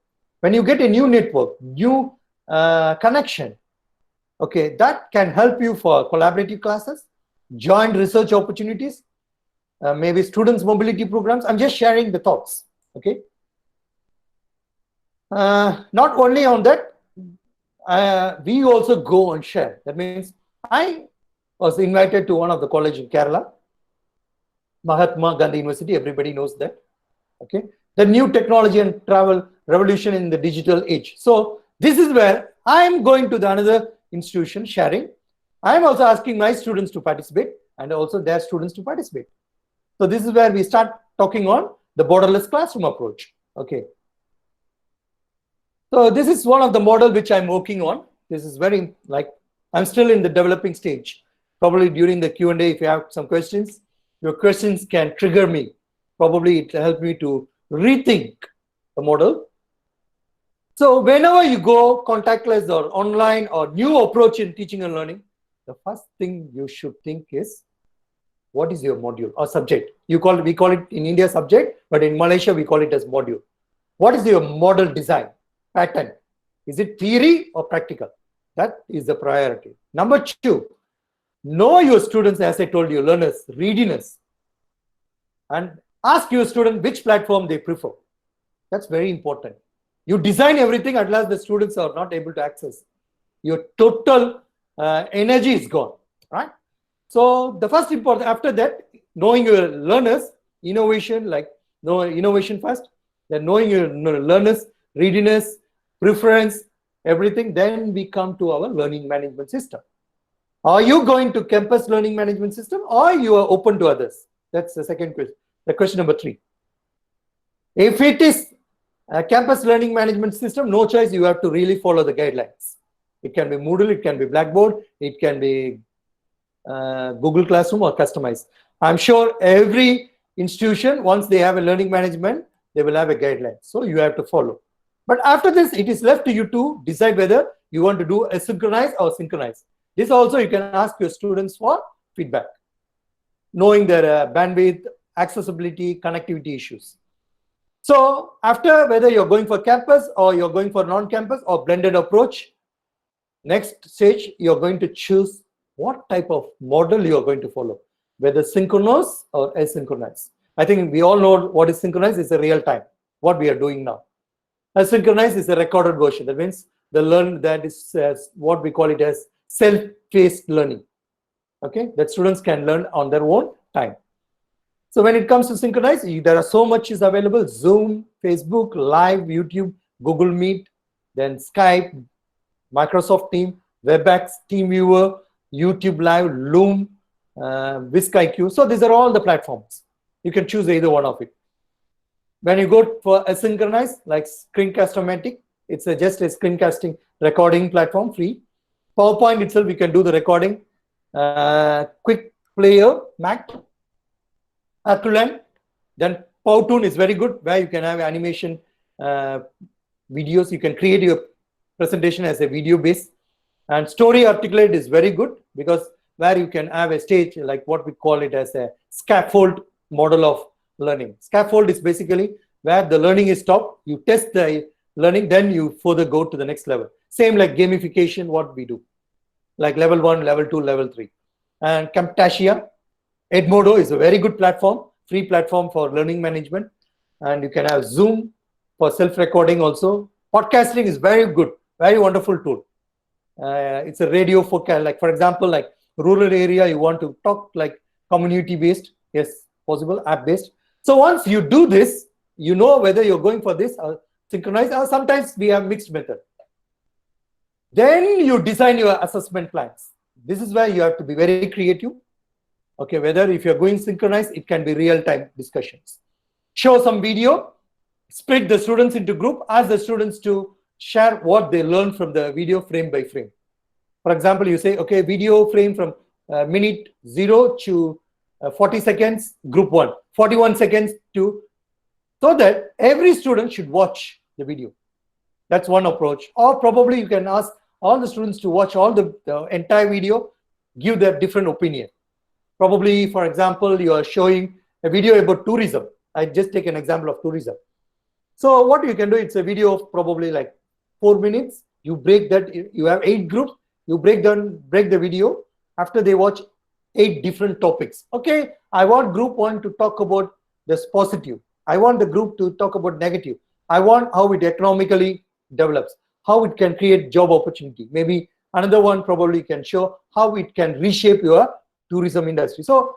When you get a new network, new connection, okay, that can help you for collaborative classes, joint research opportunities, maybe students mobility programs. I'm just sharing the thoughts, okay. Not only on that, we also go and share. That means I was invited to one of the college in Kerala. Mahatma Gandhi University, everybody knows that. Okay, the new technology and travel revolution in the digital age. So this is where I am going to the another institution sharing. I am also asking my students to participate and also their students to participate. So this is where we start talking on the borderless classroom approach. Okay. So this is one of the model which I'm working on. This is very I'm still in the developing stage. Probably during the Q&A, if you have some questions, your questions can trigger me. Probably it will help me to rethink the model. So whenever you go contactless or online or new approach in teaching and learning, the first thing you should think is, what is your module or subject? We call it in India subject, but in Malaysia we call it as module. What is your model design pattern? Is it theory or practical? That is the priority. Number 2, know your students, as I told you, learners, readiness, and ask your student which platform they prefer. That's very important. You design everything, at last the students are not able to access. Your total energy is gone, right? So the first important, after that, knowing your learners, innovation, innovation first, then knowing your learners, readiness, preference, everything, then we come to our learning management system. Are you going to campus learning management system or you are open to others? That's the second question. The question number 3. If it is a campus learning management system, no choice, you have to really follow the guidelines. It can be Moodle, it can be Blackboard, it can be Google Classroom or customized. I'm sure every institution, once they have a learning management, they will have a guideline. So you have to follow. But after this, it is left to you to decide whether you want to do asynchronous or synchronized. This also you can ask your students for feedback, knowing their bandwidth, accessibility, connectivity issues. So after whether you're going for campus or you're going for non-campus or blended approach, next stage, you're going to choose what type of model you're going to follow, whether synchronous or asynchronous. I think we all know what is synchronous. It's a real time, what we are doing now. Asynchronous is a recorded version. That means that is what we call it as self-paced learning. Okay, that students can learn on their own time. So when it comes to synchronized, there are so much is available: Zoom, Facebook, Live, YouTube, Google Meet, then Skype, Microsoft Teams, WebEx, TeamViewer, YouTube Live, Loom, WhiskIQ. So these are all the platforms. You can choose either one of it. When you go for asynchronized, like Screencast-O-Matic, it's just a screencasting recording platform, free. PowerPoint itself, we can do the recording. Quick Player, Mac, Aculen. Then Powtoon is very good, where you can have animation videos. You can create your presentation as a video base. And Story Articulate is very good, because where you can have a stage, like what we call it as a scaffold model of learning. Scaffold is basically where the learning is stopped, you test the learning, then you further go to the next level. Same like gamification, what we do, like level 1, level 2, level 3. And Camtasia, Edmodo is a very good platform, free platform for learning management. And you can have Zoom for self-recording also. Podcasting is very good, very wonderful tool. It's a radio forecast, like for example, like rural area, you want to talk like community-based, yes, possible, app-based. So once you do this, you know whether you're going for this or synchronized, or sometimes we have mixed method. Then you design your assessment plans. This is where you have to be very creative. Okay, whether if you're going synchronized, it can be real-time discussions. Show some video, split the students into group, ask the students to share what they learned from the video frame by frame. For example, you say, okay, video frame from minute 0 to 40 seconds, group 1, 41 seconds to, so that every student should watch the video. That's one approach. Or probably you can ask all the students to watch all the entire video, give their different opinion. Probably, for example, you are showing a video about tourism. I just take an example of tourism. So what you can do, it's a video of probably like 4 minutes. You break that, you have 8 groups, you break the video after they watch 8 different topics. Okay, I want group 1 to talk about this positive. I want the group to talk about negative. I want how it economically develops, how it can create job opportunity. Maybe another one probably can show how it can reshape your tourism industry. So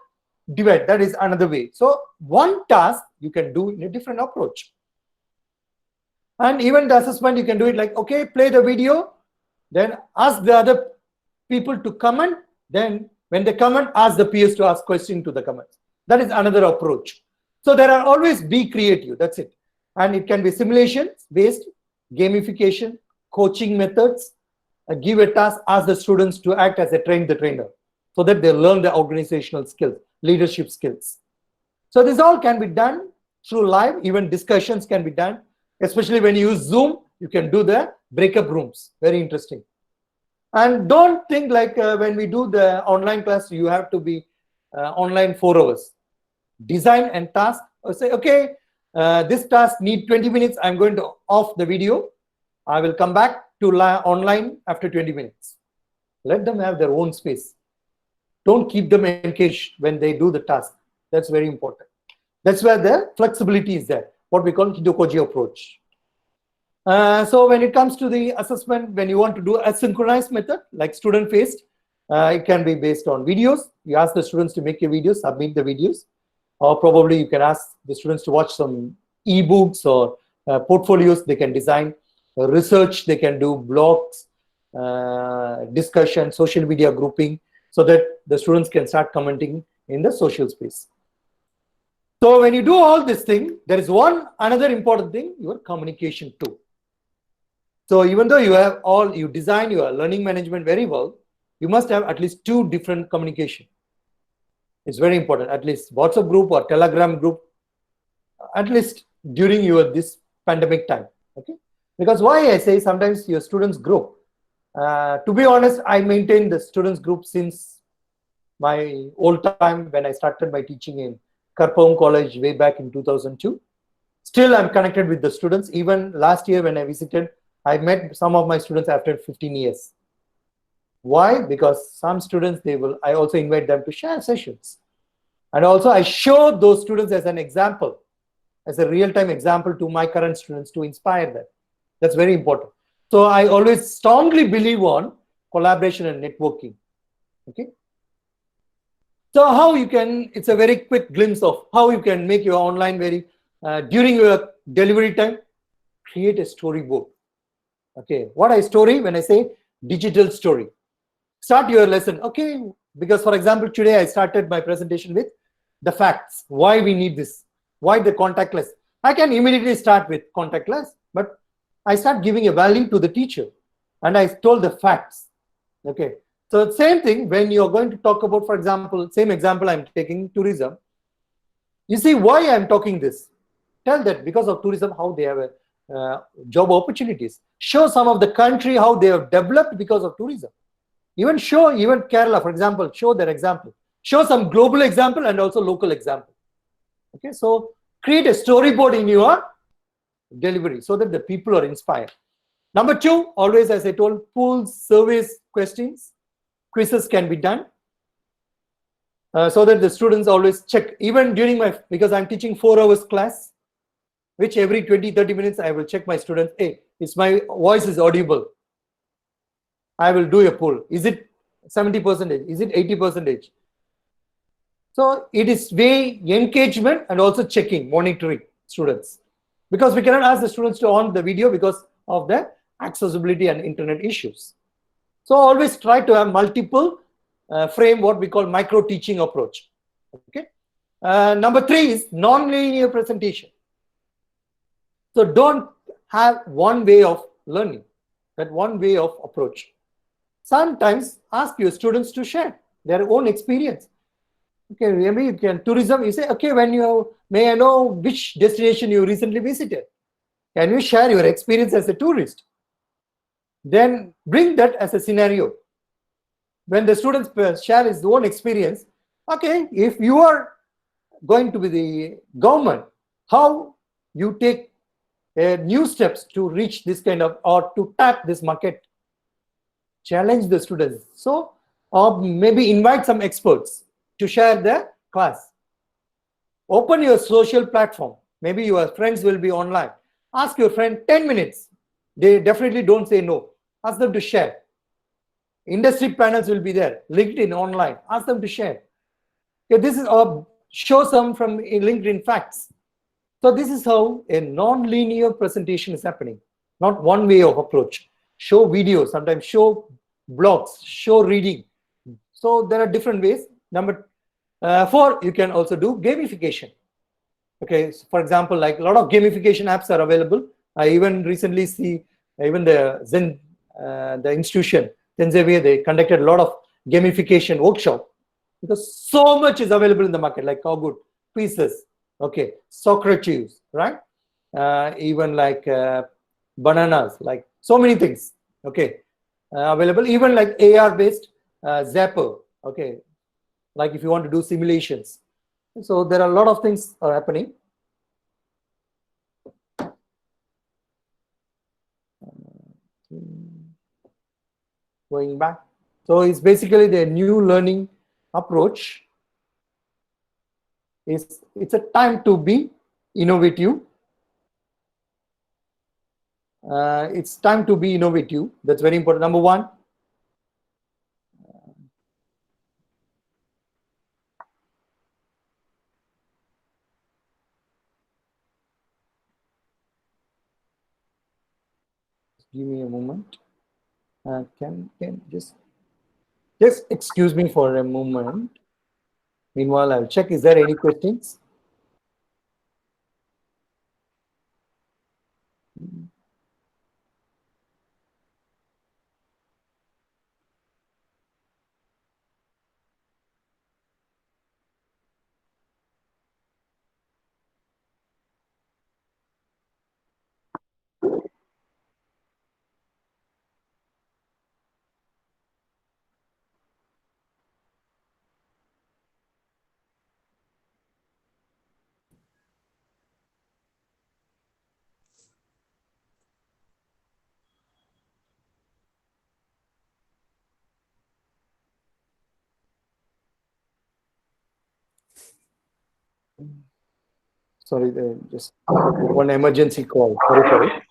divide. That is another way. So one task you can do in a different approach. And even the assessment, you can do it like, okay, play the video, then ask the other people to comment. Then when they comment, ask the peers to ask questions to the comments. That is another approach. So there are always be creative. That's it. And it can be simulation-based, gamification, coaching methods, give a task, ask the students to act as a train the trainer so that they learn the organizational skills, leadership skills. So this all can be done through live, even discussions can be done, especially when you use Zoom, you can do the breakup rooms, very interesting. And don't think like when we do the online class, you have to be online 4 hours. Design and task, or say, okay, this task need 20 minutes, I'm going to off the video. I will come back to online after 20 minutes. Let them have their own space. Don't keep them engaged when they do the task. That's very important. That's where the flexibility is there, what we call pedagogy approach. So when it comes to the assessment, when you want to do a synchronized method, like student-faced, it can be based on videos. You ask the students to make a video, submit the videos, or probably you can ask the students to watch some ebooks or portfolios they can design, research they can do, blogs, discussion, social media grouping, so that the students can start commenting in the social space. So when you do all this thing, there is another important thing, your communication too. So even though you have you design your learning management very well, you must have at least 2 different communication. It's very important, at least WhatsApp group or Telegram group, at least during this pandemic time. Okay, because why I say sometimes your students group. To be honest, I maintain the students group since my old time when I started my teaching in Karpam College way back in 2002. Still, I'm connected with the students. Even last year when I visited, I met some of my students after 15 years. Why? Because some students, I also invite them to share sessions. And also I show those students as an example, as a real-time example to my current students to inspire them. That's very important. So I always strongly believe on collaboration and networking. Okay. So how you can, it's a very quick glimpse of how you can make your online during your delivery time, create a storyboard. Okay, what I story when I say digital story. Start your lesson, okay, because for example, today I started my presentation with the facts, why we need this, why the contactless. I can immediately start with contactless, but I start giving a value to the teacher and I told the facts. Okay, so same thing when you're going to talk about, for example, same example I'm taking tourism. You see why I'm talking this. Tell that because of tourism, how they have job opportunities. Show some of the country how they have developed because of tourism. Even Kerala, for example, show their example. Show some global example and also local example. Okay, so create a storyboard in your delivery so that the people are inspired. Number 2, always, as I told, polls, surveys, questions, quizzes can be done so that the students always check. Even during because I'm teaching 4 hours class, which every 20-30 minutes I will check my students. Hey, is my voice is audible? I will do a poll. Is it 70%? Is it 80%? So it is way engagement and also checking, monitoring students. Because we cannot ask the students to on the video because of the accessibility and internet issues. So always try to have multiple frame, what we call micro teaching approach. Okay. Number 3 is non-linear presentation. So don't have one way of learning, that one way of approach. Sometimes ask your students to share their own experience. Okay, maybe you can tourism, you say, okay, may I know which destination you recently visited? Can you share your experience as a tourist? Then bring that as a scenario. When the students share his own experience, okay, if you are going to be the government, how you take new steps to reach this kind of, or to tap this market. Challenge the students. So, or maybe invite some experts to share their class. Open your social platform. Maybe your friends will be online. Ask your friend 10 minutes. They definitely don't say no. Ask them to share. Industry panels will be there. LinkedIn online. Ask them to share. Okay, this is show some from LinkedIn facts. So this is how a non-linear presentation is happening, not one way of approach. Show videos, sometimes show blogs, show reading. So there are different ways. Number 4, you can also do gamification. Okay, so for example, like a lot of gamification apps are available. I even recently see even the the institution, Xavier, they conducted a lot of gamification workshop because so much is available in the market, like Cowgood, Pieces, okay, Socrates, right? Even like bananas, like so many things, okay, available. Even like AR-based Zapper, okay, like if you want to do simulations. So there are a lot of things are happening. Going back. So it's basically the new learning approach. It's a time to be innovative. It's time to be innovative. That's very important. Number 1. Give me a moment. Can just excuse me for a moment. Meanwhile, I'll check. Is there any questions? Sorry, just one emergency call. Sorry for it.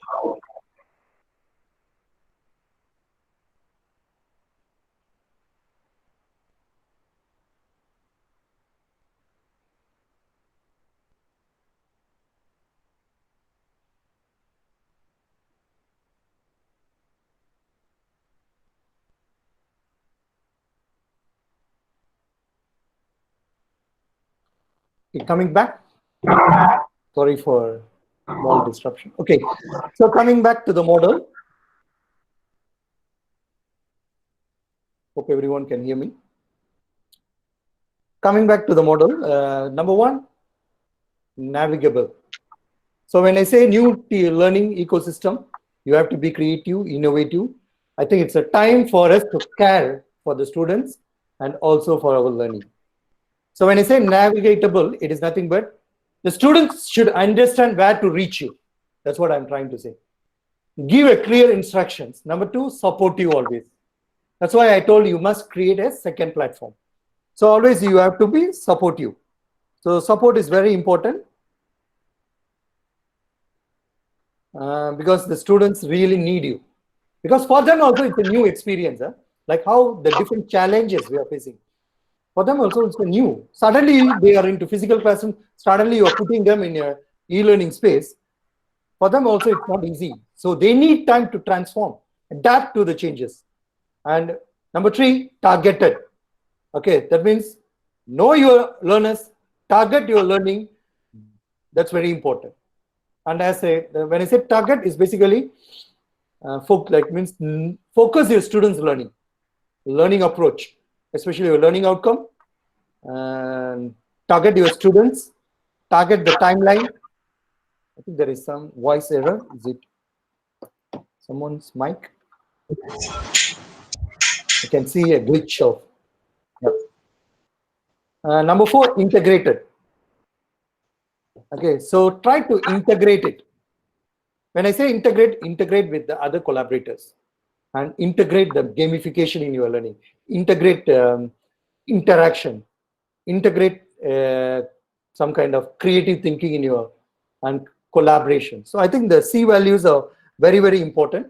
Coming back. Sorry for small disruption. Okay, so coming back to the model. Hope everyone can hear me. Coming back to the model, number 1, navigable. So when I say new learning ecosystem, you have to be creative, innovative. I think it's a time for us to care for the students and also for our learning. So when I say navigatable, it is nothing but the students should understand where to reach you. That's what I'm trying to say. Give a clear instructions. Number 2, support you always. That's why I told you must create a second platform. So always you have to be supportive. So support is very important because the students really need you. Because for them also it's a new experience, like how the different challenges we are facing. For them also it's new. Suddenly they are into physical classroom. Suddenly you are putting them in a e-learning space. For them also it's not easy. So they need time to transform, adapt to the changes. And number 3, targeted. Okay, that means know your learners, target your learning. That's very important. And when I say target, is basically means focus your students' learning approach, especially your learning outcome. And target your students, target the timeline. I think there is some voice error. Is it someone's mic? I can see a glitch of. Number 4, integrated. Okay, so try to integrate it. When I say integrate with the other collaborators and integrate the gamification in your learning, integrate interaction, integrate some kind of creative thinking in your and collaboration. So I think the C values are very, very important,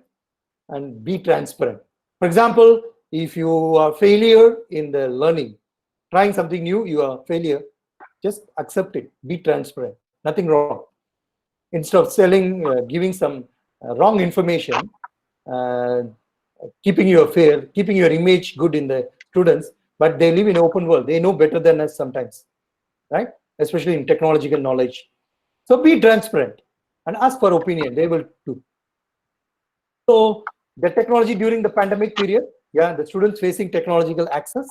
and be transparent. For example, if you are failure in the learning, trying something new, you are failure, just accept it. Be transparent. Nothing wrong. Instead of selling, giving some wrong information, keeping your image good in the students, but they live in an open world. They know better than us sometimes, right? Especially in technological knowledge. So be transparent and ask for opinion. They will do. So the technology during the pandemic period, the students facing technological access.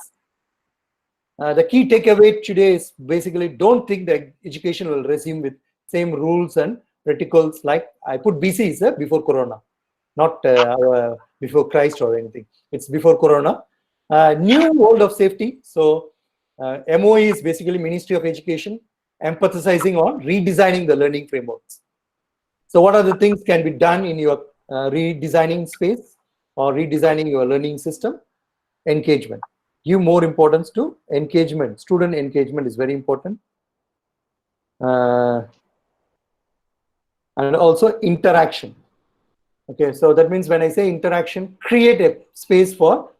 The key takeaway today is basically don't think that education will resume with same rules and protocols like I put BC is before Corona, not before Christ or anything. It's before Corona. New world of safety. So MOE is basically Ministry of Education, emphasizing on redesigning the learning frameworks. So what are the things can be done in your redesigning space or redesigning your learning system? Engagement. Give more importance to engagement. Student engagement is very important. And also interaction. Okay, so that means when I say interaction, create a space for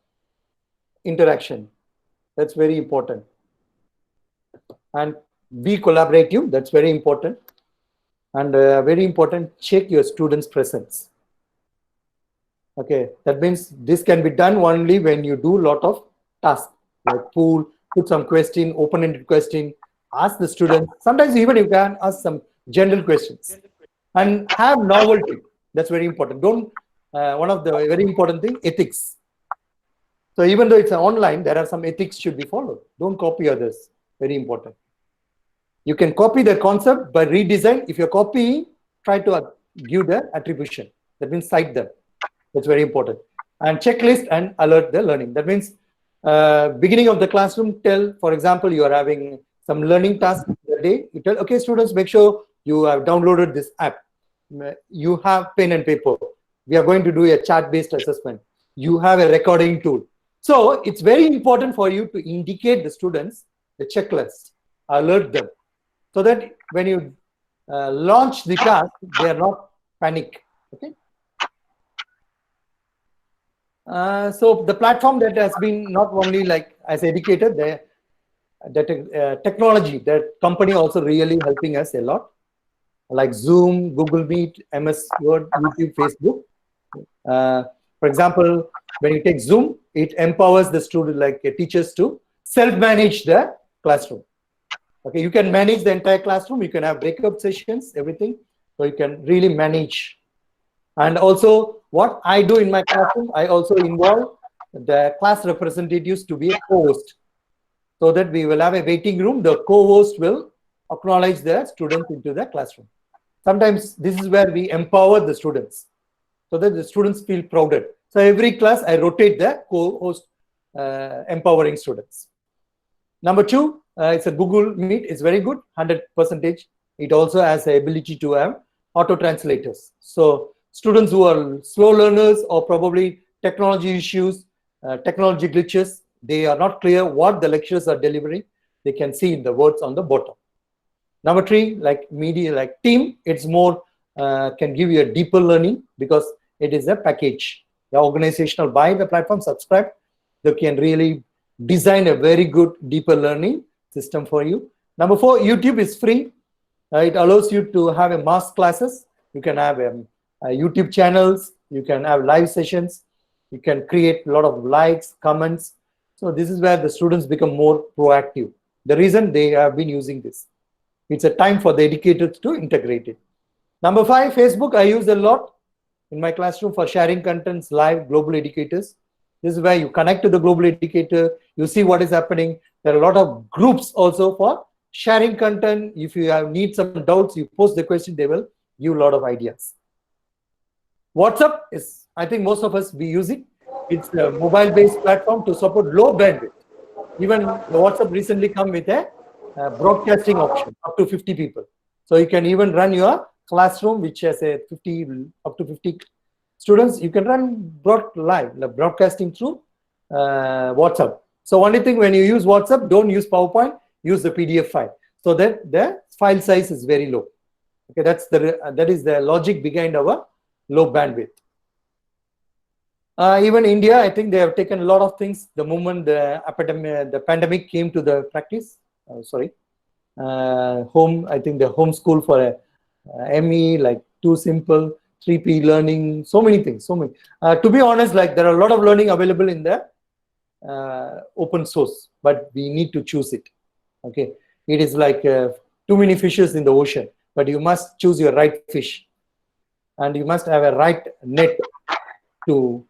interaction. That's very important. And be collaborative. That's very important. And very important, check your students' presence. Okay, that means this can be done only when you do a lot of tasks like pool, put some question, open-ended question, ask the students. Sometimes even you can ask some general questions and have novelty. That's very important. Don't one of the very important thing, ethics. So even though it's online, there are some ethics should be followed. Don't copy others. Very important. You can copy the concept by redesign. If you're copying, try to give the attribution. That means cite them. That's very important. And checklist and alert the learning. That means beginning of the classroom, tell, for example, you are having some learning task the day. You tell, okay, students, make sure you have downloaded this app. You have pen and paper. We are going to do a chat-based assessment. You have a recording tool. So it's very important for you to indicate the students the checklist, alert them, so that when you launch the task, they are not panic. Okay. So the platform that has been not only like as educated, the technology, that company also really helping us a lot, like Zoom, Google Meet, MS Word, YouTube, Facebook. For example, when you take Zoom, it empowers the student, like teachers, to self-manage the classroom. Okay, you can manage the entire classroom. You can have breakout sessions, everything. So you can really manage. And also, what I do in my classroom, I also involve the class representatives to be a co-host, so that we will have a waiting room. The co-host will acknowledge the students into the classroom. Sometimes this is where we empower the students, so that the students feel proud. So every class, I rotate the co-host empowering students. Number two, it's a Google Meet. It's very good, 100%. It also has the ability to have auto translators. So students who are slow learners or probably technology issues, technology glitches, they are not clear what the lecturers are delivering. They can see in the words on the bottom. Number three, like media, like team, it's more can give you a deeper learning because it is a package. The organizational buy the platform, subscribe, they can really design a very good deeper learning system for you. Number four, YouTube is free. It allows you to have a mass classes. You can have YouTube channels. You can have live sessions. You can create a lot of likes, comments. So this is where the students become more proactive. The reason they have been using this. It's a time for the educators to integrate it. Number five, Facebook, I use a lot in my classroom for sharing contents live, global educators. This is where you connect to the global educator. You see what is happening. There are a lot of groups also for sharing content. If you need some doubts, you post the question, they will give a lot of ideas. WhatsApp is, I think most of us, we use it. It's a mobile-based platform to support low bandwidth. Even the WhatsApp recently come with a broadcasting option up to 50 people. So you can even run your classroom, which has a up to 50 students. You can run broadcasting through WhatsApp. So only thing, when you use WhatsApp, don't use PowerPoint, use the PDF file, so that the file size is very low. Okay, that is the logic behind our low bandwidth. Even India, I think they have taken a lot of things the moment the pandemic came to the practice. I think the homeschool for a ME, like too simple, 3P learning, so many things, so many. To be honest, like there are a lot of learning available in the open source, but we need to choose it. Okay, it is like too many fishes in the ocean, but you must choose your right fish, and you must have a right net to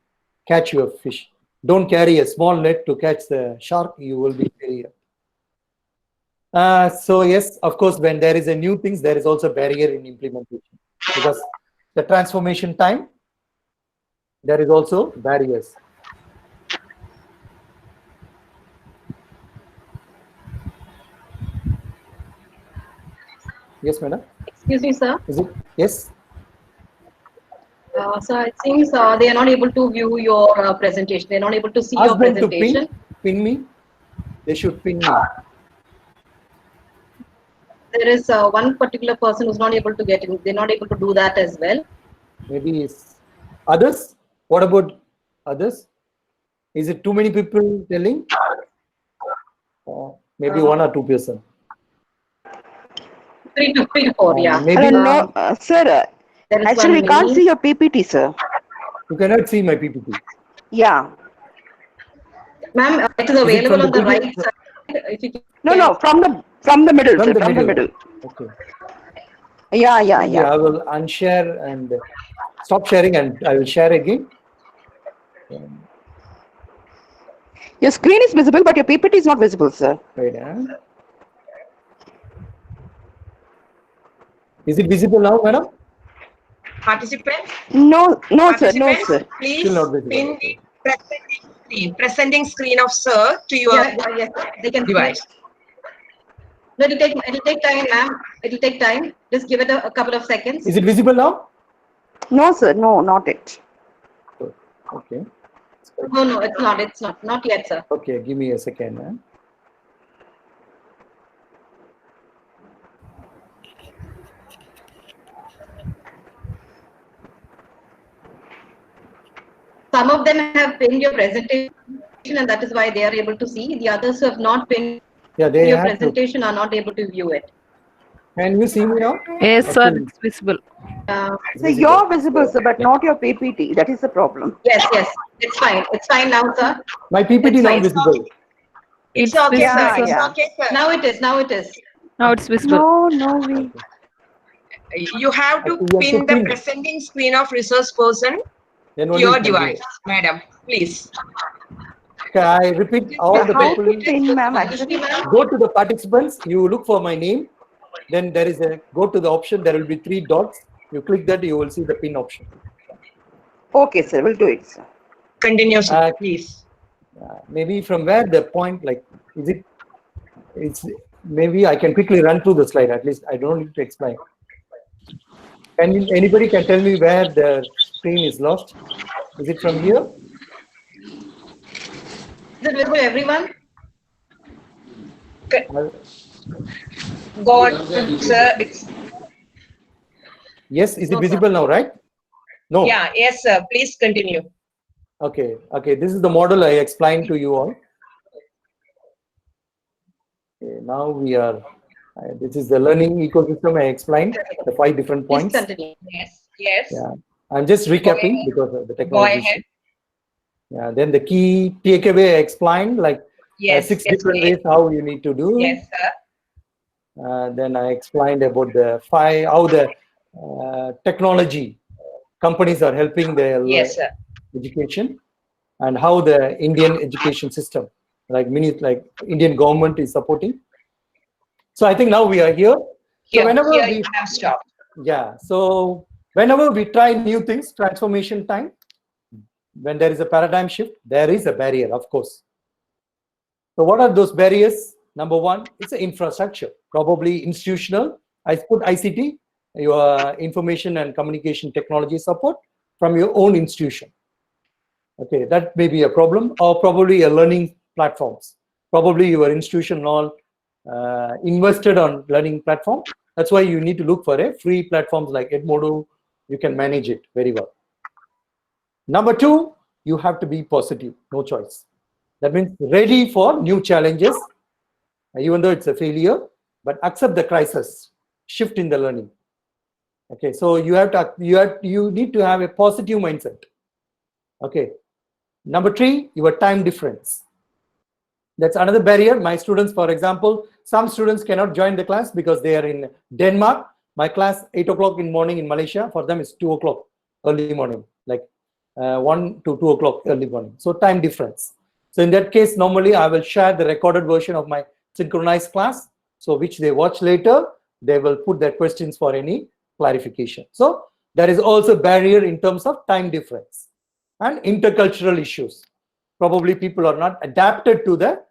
catch your fish. Don't carry a small net to catch the shark, you will be failure. So yes, of course, when there is a new things, there is also a barrier in implementation, because the transformation time, there is also barriers. Yes, madam. Excuse me, sir. Is it? Yes. So it seems they are not able to view your presentation. They are not able to see Ask your them to presentation. pin me. They should pin me. There is one particular person who's not able to get in. They're not able to do that as well. Maybe it's others. What about others? Is it too many people telling? Maybe one or two person. 3 to 4, yeah. Maybe No, sir. There is Actually, one we can't mini. see your PPT, sir. you cannot see my PPT. Yeah. Ma'am, it is Is it from available on the the right PDF? side. If you No, from the middle, From sir. the From the middle. middle. Okay. Yeah. I will unshare and stop sharing, and I will share again. Your screen is visible, but your PPT is not visible, sir. Wait, Is it visible now, madam? Participants, No, sir. No, sir. please Still not visible. pin the presenting screen of sir to your yes, they can device. No, it'll take time, ma'am. It'll take time. Just give it a couple of seconds. Is it visible now? No, sir. No, not it. Okay. No, it's not. It's not yet, sir. Okay, give me a second. Some of them have pinned your presentation, and that is why they are able to see. The others who have not pinned they your have presentation are not able to view it. Can you see me now? Yes, sir, it's visible. So you're visible, sir, but not your PPT. That is the problem. Yes, it's fine. It's fine now, sir. My PPT It's not fine. visible. It's okay, Yeah, sir. It's yeah. okay, sir. Now it is. Now it's visible. No. You have to Okay, you have pin to the pin. presenting screen of resource person Then to only your it can do device, it. madam. Please. Okay, I repeat, all the How people to pin, ma'am, actually? go to the participants. You look for my name. Then there is go to the option. There will be 3 dots. You click that, you will see the pin option. Okay, sir. We'll do it, sir. Continue, sir, please. Maybe from where the point, like, is it? It's maybe I can quickly run through the slide. At least I don't need to explain. Anybody can tell me where the screen is lost? Is it from here? Is it visible, everyone? Go on, sir. Yes. Is No, it visible now? Right? No. Yeah. Yes, sir. Please continue. Okay. This is the model I explained to you all. Okay, now we are. This is the learning ecosystem I explained, the 5 different Please points. continue. Yes. Yeah, I'm just recapping because of the technology. Go ahead. Yeah, then the key takeaway I explained, like Yes. 6 different ways how you need to do. Yes, sir. Then I explained about the 5 how the technology companies are helping their Yes, sir. education, and how the Indian education system, like Indian government is supporting. So I think now we are here. Here, whenever here we you have stopped. Yeah. So whenever we try new things, transformation time, when there is a paradigm shift, there is a barrier, of course. So what are those barriers? Number 1, it's an infrastructure, probably institutional. I put ICT, your information and communication technology support from your own institution. Okay, that may be a problem, or probably a learning platforms. Probably your institution all invested on learning platform. That's why you need to look for a free platforms like Edmodo. You can manage it very well. Number 2, you have to be positive, no choice. That means ready for new challenges, even though it's a failure, but accept the crisis, shift in the learning. Okay, so you need to have a positive mindset. Okay, number 3, your time difference. That's another barrier. My students, for example, some students cannot join the class because they are in Denmark. My class 8 o'clock in morning in Malaysia, for them it's 2 o'clock early morning, like 1 to 2 o'clock early morning. So time difference. So in that case, normally I will share the recorded version of my synchronized class, so which they watch later. They will put their questions for any clarification. So there is also barrier in terms of time difference and intercultural issues. Probably people are not adapted to the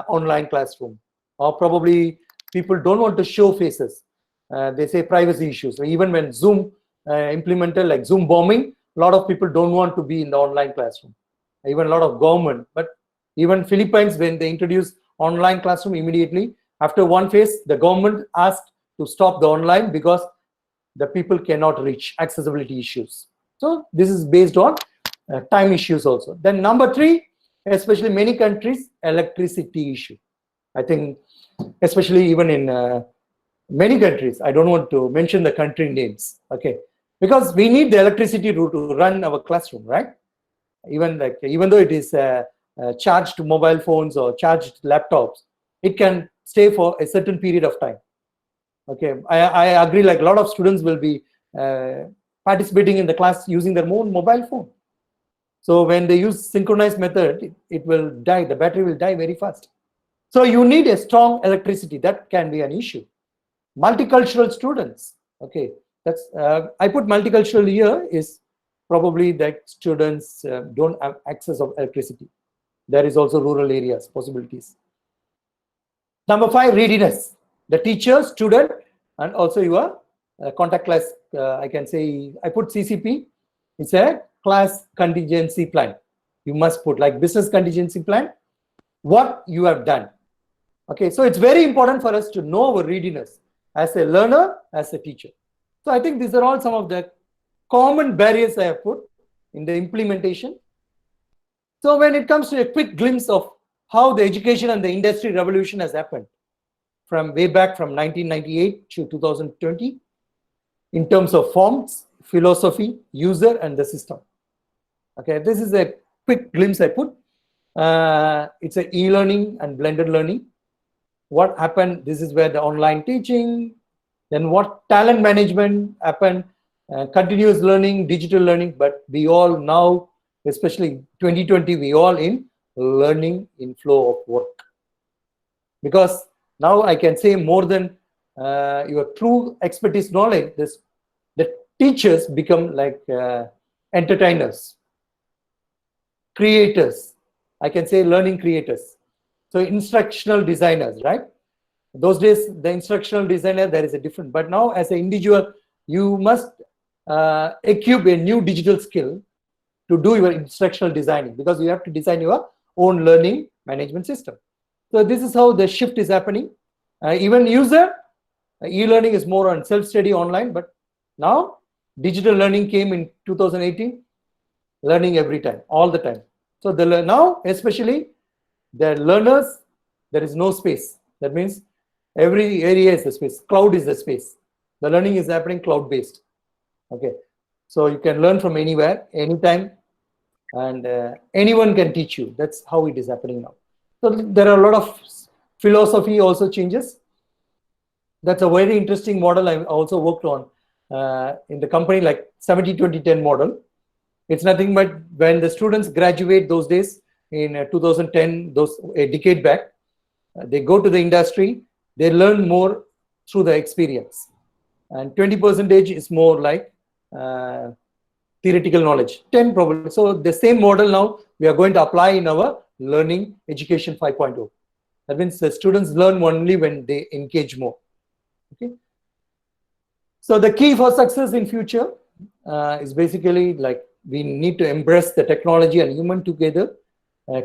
online classroom, or probably people don't want to show faces. They say privacy issues. So even when Zoom implemented, like Zoom bombing, a lot of people don't want to be in the online classroom. Even a lot of government, but even Philippines, when they introduced online classroom, immediately after one phase, the government asked to stop the online because the people cannot reach, accessibility issues. So this is based on time issues also. Then number 3, especially many countries, electricity issue. I think especially even in many countries, I don't want to mention the country names, okay, because we need the electricity to run our classroom, right? Even though it is charged mobile phones or charged laptops, it can stay for a certain period of time. Okay, I agree, like a lot of students will be participating in the class using their own mobile phone. So when they use synchronized method, it will die, the battery will die very fast. So you need a strong electricity. That can be an issue. Multicultural students, okay, that's I put multicultural here is probably that students don't have access of electricity. There is also rural areas possibilities. Number 5, readiness. The teacher, student, and also your contactless, I can say, I put CCP. It's a class contingency plan. You must put like business contingency plan, what you have done. Okay, so it's very important for us to know our readiness as a learner, as a teacher. So I think these are all some of the common barriers I have put in the implementation. So when it comes to a quick glimpse of how the education and the industry revolution has happened from way back from 1998 to 2020 in terms of forms, philosophy, user, and the system. Okay, this is a quick glimpse I put. It's a e-learning and blended learning. What happened? This is where the online teaching, then what talent management happened, continuous learning, digital learning, but we all now, especially 2020, we all in learning in flow of work. Because now I can say more than your true expertise knowledge, the teachers become like entertainers, creators. I can say learning creators. So instructional designers, right? Those days, the instructional designer, there is a different. But now as an individual, you must equip a new digital skill to do your instructional designing, because you have to design your own learning management system. So this is how the shift is happening. Even user, e-learning is more on self-study online, but now digital learning came in 2018, learning every time, all the time. So now, especially the learners, there is no space. That means every area is a space. Cloud is a space. The learning is happening cloud-based. Okay, so you can learn from anywhere, anytime, and anyone can teach you. That's how it is happening now. So there are a lot of philosophy also changes. That's a very interesting model I also worked on in the company, like 70-20-10 model. It's nothing but when the students graduate those days in 2010, a decade back, they go to the industry, they learn more through the experience. And 20% is more like theoretical knowledge, 10 probably. So the same model now we are going to apply in our learning education 5.0. That means the students learn only when they engage more. Okay. So the key for success in future is basically like we need to embrace the technology and human together,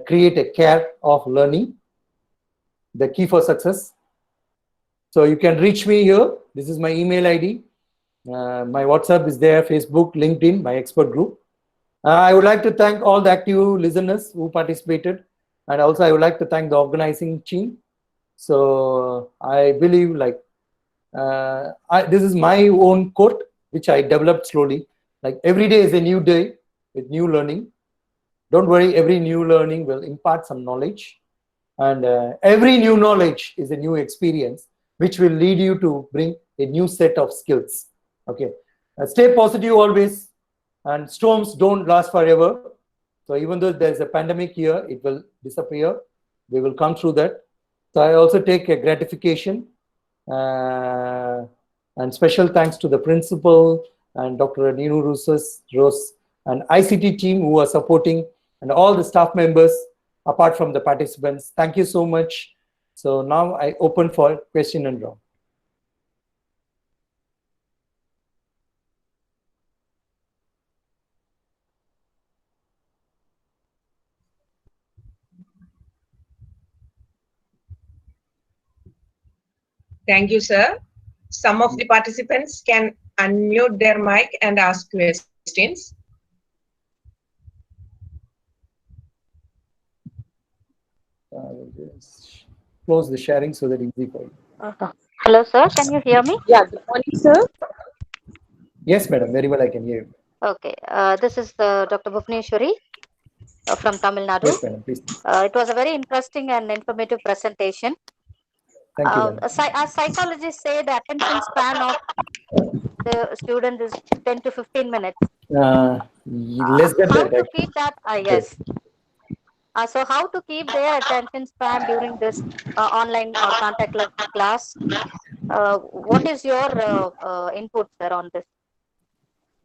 create a care of learning. The key for success. So you can reach me here. This is my email ID. My WhatsApp is there, Facebook, LinkedIn, my expert group. I would like to thank all the active listeners who participated, and also I would like to thank the organizing team. So I believe like this is my own quote, which I developed slowly. Like every day is a new day with new learning. Don't worry, every new learning will impart some knowledge, and every new knowledge is a new experience, which will lead you to bring a new set of skills. Okay, stay positive always, and storms don't last forever. So even though there's a pandemic here, it will disappear. We will come through that. So I also take a gratification and special thanks to the principal and Dr. Ninurose Rose and ICT team who are supporting, and all the staff members apart from the participants. Thank you so much. So now I open for question and round. Thank you, sir. Some of the participants can unmute their mic and ask questions. Just close the sharing so that it's easy for you. Hello, sir. Can you hear me? Yeah, good morning, sir. Yes, madam. Very well, I can hear you. Okay. This is Dr. Bhuvneshwari from Tamil Nadu. Yes, madam. Please. It was a very interesting and informative presentation. Thank you, madam. As psychologists say, the attention span of the student is 10 to 15 minutes. Less than How that. to keep that? Yes. So how to keep their attention span during this online or contactless class? What is your input, sir, on this?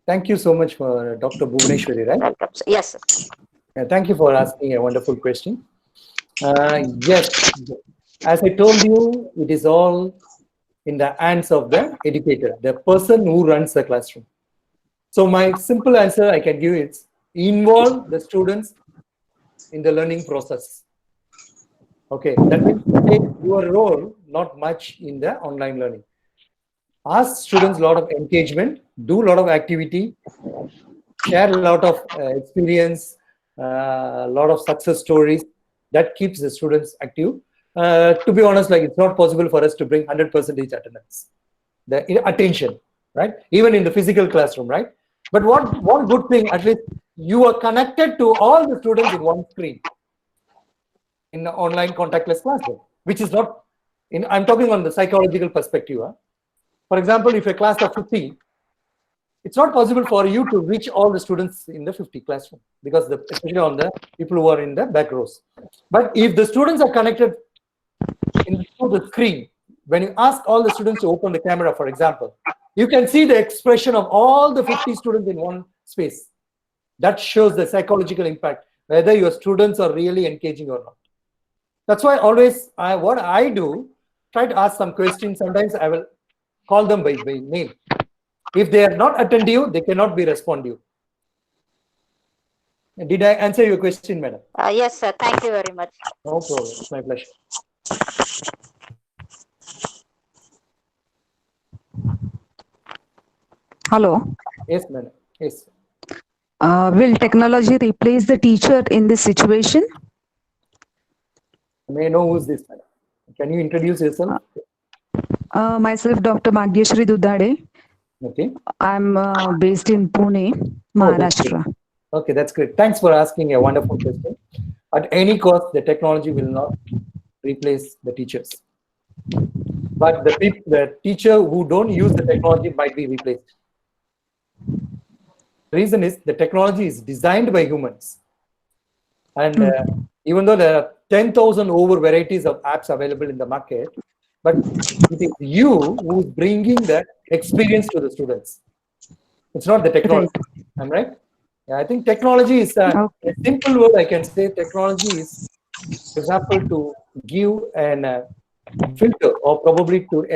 Thank you so much for Dr. Bhuvneshwari, right? Welcome, sir. Yes, sir. Thank you for asking a wonderful question. Yes, as I told you, it is all in the hands of the educator, the person who runs the classroom. So my simple answer I can give is involve the students in the learning process. Okay, that means take your role not much in the online learning. Ask students a lot of engagement, do a lot of activity, share a lot of experience, a lot of success stories. That keeps the students active. To be honest, like it's not possible for us to bring 100% attendance, the attention, right? Even in the physical classroom, right? But one good thing, at least you are connected to all the students in one screen in the online contactless classroom, which is not, I'm talking on the psychological perspective. For example, if a class of 50, it's not possible for you to reach all the students in the 50 classroom because especially on the people who are in the back rows. But if the students are connected into the screen, when you ask all the students to open the camera, for example, you can see the expression of all the 50 students in one space. That shows the psychological impact, whether your students are really engaging or not. That's why always what I do, try to ask some questions. Sometimes I will call them by name. If they are not attentive, they cannot be responsive. Did I answer your question, madam? Yes, sir. Thank you very much. No problem. It's my pleasure. Hello. Yes, madam. Yes. Will technology replace the teacher in this situation? May I know who's this, madam? Can you introduce yourself? Myself, Dr. Bhagyashree Dudhade. Okay. I'm based in Pune, Maharashtra. Okay, that's great. Thanks for asking a wonderful question. At any cost, the technology will not replace the teachers. But the teacher who don't use the technology might be replaced. The reason is the technology is designed by humans. And even though there are 10,000 over varieties of apps available in the market, but it is you who's bringing that experience to the students. It's not the technology. Am I right? Yeah, I think technology is a simple word I can say. Technology is, for example, to give an filter or probably to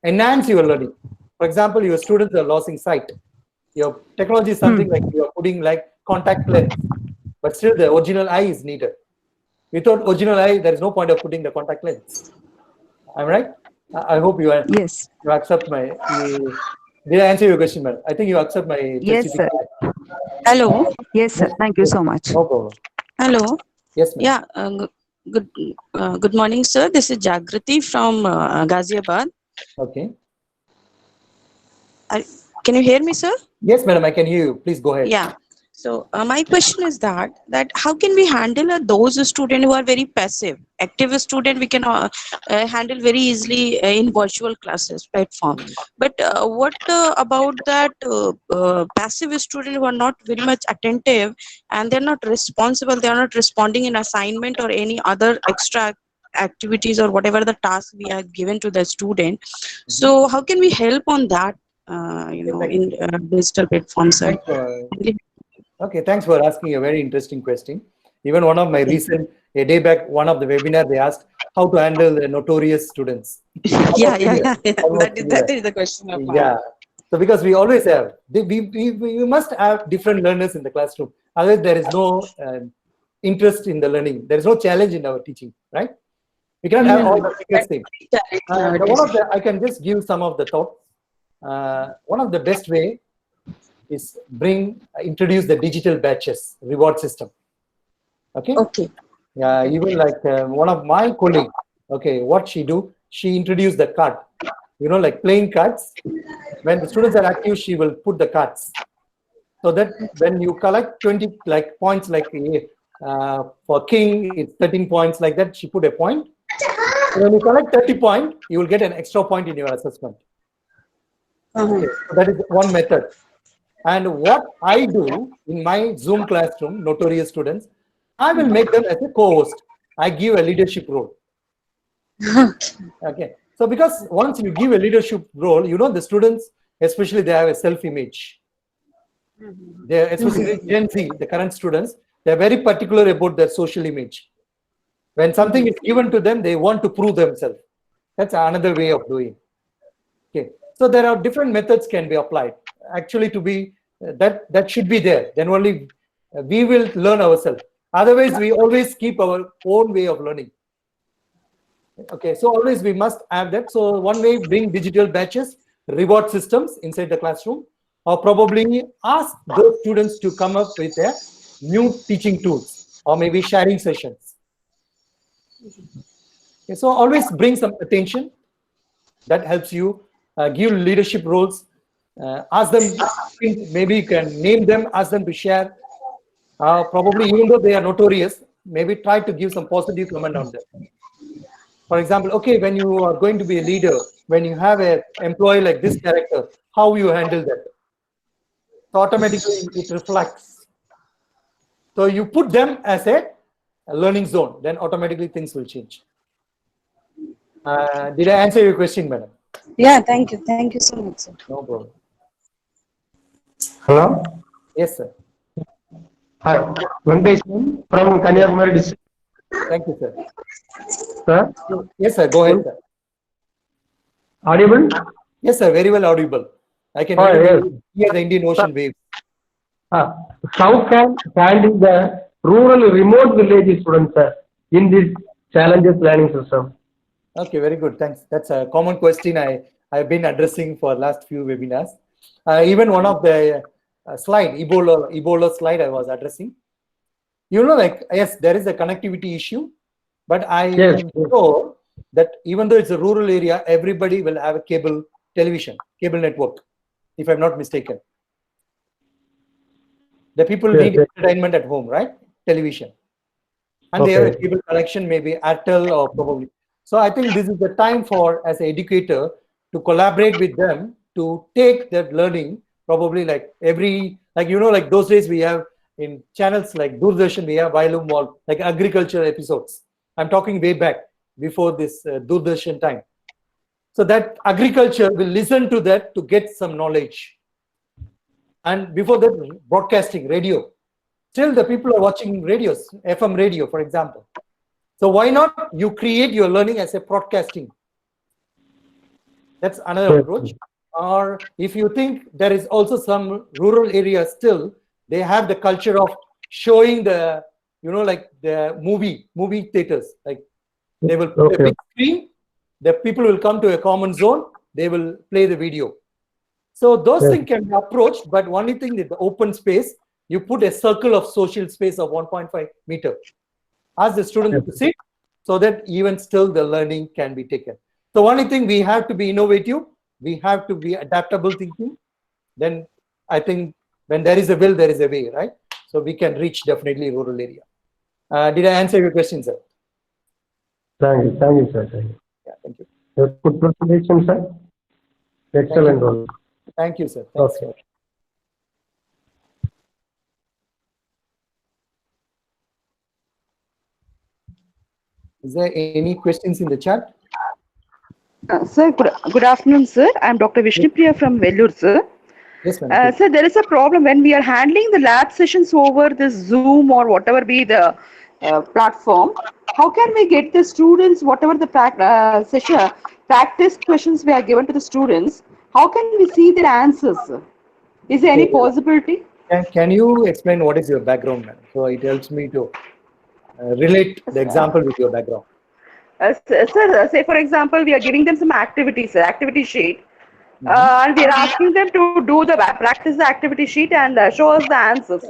enhance your learning. For example, your students are losing sight. Your technology is something like you are putting like contact lens, but still the original eye is needed. Without original eye, there is no point of putting the contact lens. I'm right. I hope you are. Yes. You accept my. Did I answer your question, madam? I think you accept my. Yes, sir. Hello. Yes, sir. Thank you so much. No problem. Hello. Yes, ma'am. Yeah. Good morning, sir. This is Jagrati from Ghaziabad. Okay. Can you hear me, sir? Yes, madam, I can hear you. Please go ahead. Yeah. So my question is that how can we handle those students who are very passive? Active student we can handle very easily in virtual classes platform. But what about that passive student who are not very much attentive and they're not responsible? They are not responding in assignment or any other extra activities or whatever the task we are given to the student. So how can we help on that? In digital platforms, sir. Okay, thanks for asking a very interesting question. Even one of my recent, a day back, one of the webinar, they asked how to handle the notorious students. Yeah. That is the question of mine. Yeah. So because we always have, we must have different learners in the classroom. Otherwise, there is no interest in the learning. There is no challenge in our teaching, right? We cannot have all the biggest things. I can just give some of the thoughts. One of the best way is introduce the digital batches reward system. Okay. Yeah, even like one of my colleagues. Okay, what she do? She introduced the card. Like playing cards. When the students are active, she will put the cards. So that when you collect 20 points, for king, it's 13 points like that. She put a point. So when you collect 30 points, you will get an extra point in your assessment. Okay, so that is one method. And what I do in my Zoom classroom, notorious students, I will make them as a co-host. I give a leadership role. Okay. So because once you give a leadership role, the students, especially they have a self-image. They're, especially Gen Z, the current students, they're very particular about their social image. When something is given to them, they want to prove themselves. That's another way of doing. Okay. So there are different methods can be applied. Actually, to be that should be there. Then only we will learn ourselves. Otherwise, we always keep our own way of learning. Okay, so always we must have that. So one way, bring digital batches, reward systems inside the classroom, or probably ask those students to come up with their new teaching tools, or maybe sharing sessions. Okay, so always bring some attention. That helps you. Give leadership roles. Ask them, maybe you can name them, ask them to share. Probably even though they are notorious, maybe try to give some positive comment on them. For example, okay, when you are going to be a leader, when you have an employee like this character, how you handle that? So automatically it reflects. So you put them as a learning zone, then automatically things will change. Did I answer your question, madam? Yeah, thank you. Thank you so much, sir. No problem. Hello? Yes, sir. Hi, Venkatesh from Kanyakumari district. Thank you, sir. Sir? Yes, sir. Go ahead, sir. Audible? Yes, sir. Very well audible. I can hear the Indian Ocean waves. How can handle the rural remote village students, sir, in this challenges learning system? Okay, very good. Thanks. That's a common question I've been addressing for last few webinars. Even one of the slide, Ebola slide I was addressing. Yes, there is a connectivity issue, but I am sure that even though it's a rural area, everybody will have a cable television, cable network, if I'm not mistaken. The people need entertainment at home, right? Television. And they have a cable connection, maybe Airtel or probably. So I think this is the time for, as an educator, to collaborate with them to take that learning, probably like those days we have in channels like Doordarshan, we have Vailum Wall, like agriculture episodes. I'm talking way back before this Doordarshan time. So that agriculture will listen to that to get some knowledge. And before that, broadcasting, radio. Still the people are watching radios, FM radio, for example. So why not you create your learning as a broadcasting? That's another approach. Or if you think there is also some rural areas still, they have the culture of showing the, like the movie theaters. Like they will put a big screen, the people will come to a common zone, they will play the video. So those things can be approached, but only thing is the open space, you put a circle of social space of 1.5 meter. Ask the students to sit so that even still the learning can be taken. The only thing, we have to be innovative. We have to be adaptable thinking. Then I think when there is a will, there is a way, right? So we can reach definitely rural area. Did I answer your question, sir? Thank you, sir. Thank you. Yeah, thank you. Good presentation, sir. Excellent one. Thank you, sir. Thanks, Okay. sir. Is there any questions in the chat? Sir, good afternoon, sir. I'm Dr. Vishnupriya from Vellore, sir. Yes, ma'am. Sir, there is a problem when we are handling the lab sessions over this Zoom or whatever be the platform. How can we get the students, whatever the practice questions we are given to the students, how can we see their answers, sir? Is there any possibility? Can you explain what is your background, ma'am? So it helps me to relate the example with your background. Sir, say for example, we are giving them some activities, activity sheet, and we are asking them to do the practice the activity sheet and show us the answers.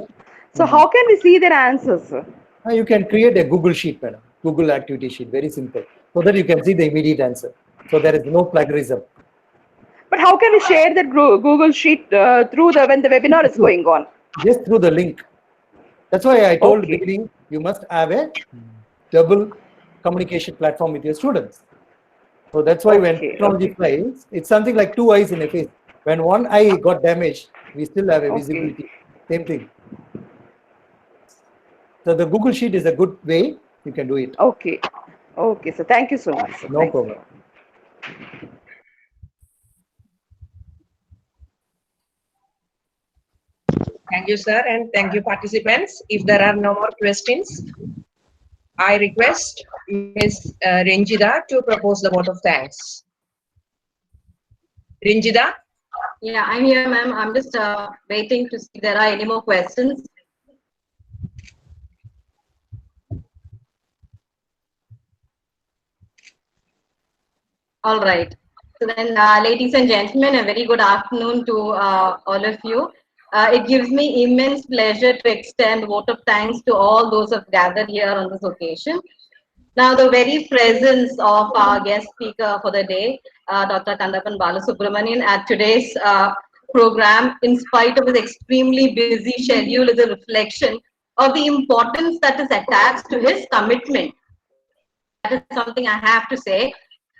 So how can we see their answers, sir? You can create a Google sheet, madam. Google activity sheet, very simple, so that you can see the immediate answer. So there is no plagiarism. But how can we share that Google sheet through when the webinar is going on? Just through the link. That's why I told beginning, you must have a double communication platform with your students. So that's why when technology fails, it's something like two eyes in a face. When one eye got damaged, we still have a visibility. Same thing. So the Google Sheet is a good way you can do it. Okay. Okay, so thank you so much, sir. No problem. Thank you, sir, and thank you, participants. If there are no more questions, I request Ms. Renjitha to propose the vote of thanks. Renjitha? Yeah, I'm here, ma'am. I'm just waiting to see if there are any more questions. All right. So then, ladies and gentlemen, a very good afternoon to all of you. It gives me immense pleasure to extend vote of thanks to all those who have gathered here on this occasion. Now, the very presence of our guest speaker for the day, Dr. Kandapan Balasubramanian, at today's program, in spite of his extremely busy schedule, is a reflection of the importance that is attached to his commitment. That is something I have to say,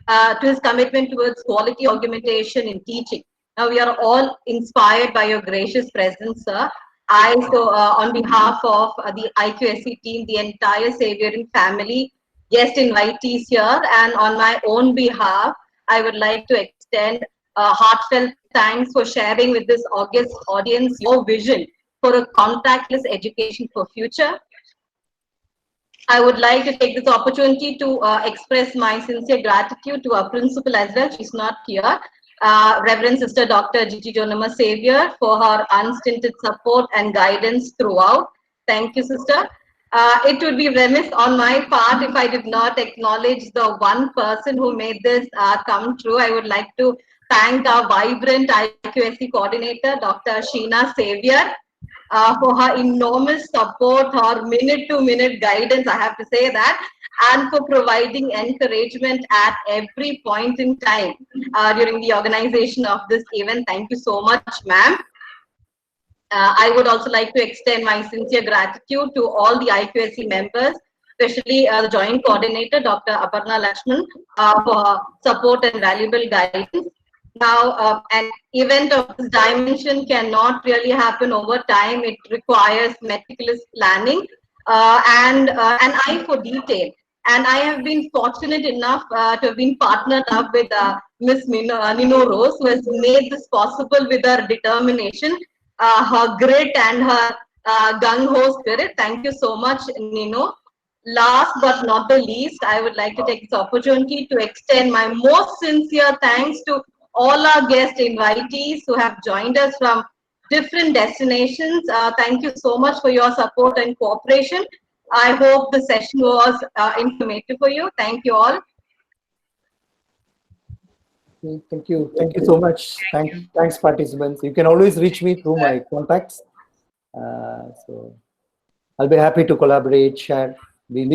to his commitment towards quality augmentation in teaching. Now, we are all inspired by your gracious presence, sir. On behalf of the IQSC team, the entire Xavier family, guest invitees here, and on my own behalf, I would like to extend heartfelt thanks for sharing with this august audience your vision for a contactless education for future. I would like to take this opportunity to express my sincere gratitude to our principal as well. She's not here. Reverend Sister Dr. Xavier, for her unstinted support and guidance throughout. Thank you, Sister. It would be remiss on my part if I did not acknowledge the one person who made this come true. I would like to thank our vibrant IQSC coordinator, Dr. Xavier, for her enormous support, her minute-to-minute guidance, I have to say that, and for providing encouragement at every point in time during the organization of this event. Thank you so much, ma'am. I would also like to extend my sincere gratitude to all the IQSC members, especially the Joint Coordinator, Dr. Aparna Lakshman, for her support and valuable guidance. Now, an event of this dimension cannot really happen over time. It requires meticulous planning and an eye for detail. And I have been fortunate enough to have been partnered up with Miss Ninurose, who has made this possible with her determination, her grit, and her gung-ho spirit. Thank you so much, Nino. Last but not the least, I would like to take this opportunity to extend my most sincere thanks to all our guest invitees who have joined us from different destinations. Thank you so much for your support and cooperation. I hope the session was informative for you. Thank you all. Thank you. Thank you so much. Thanks, participants. You can always reach me through my contacts. So I'll be happy to collaborate, share. We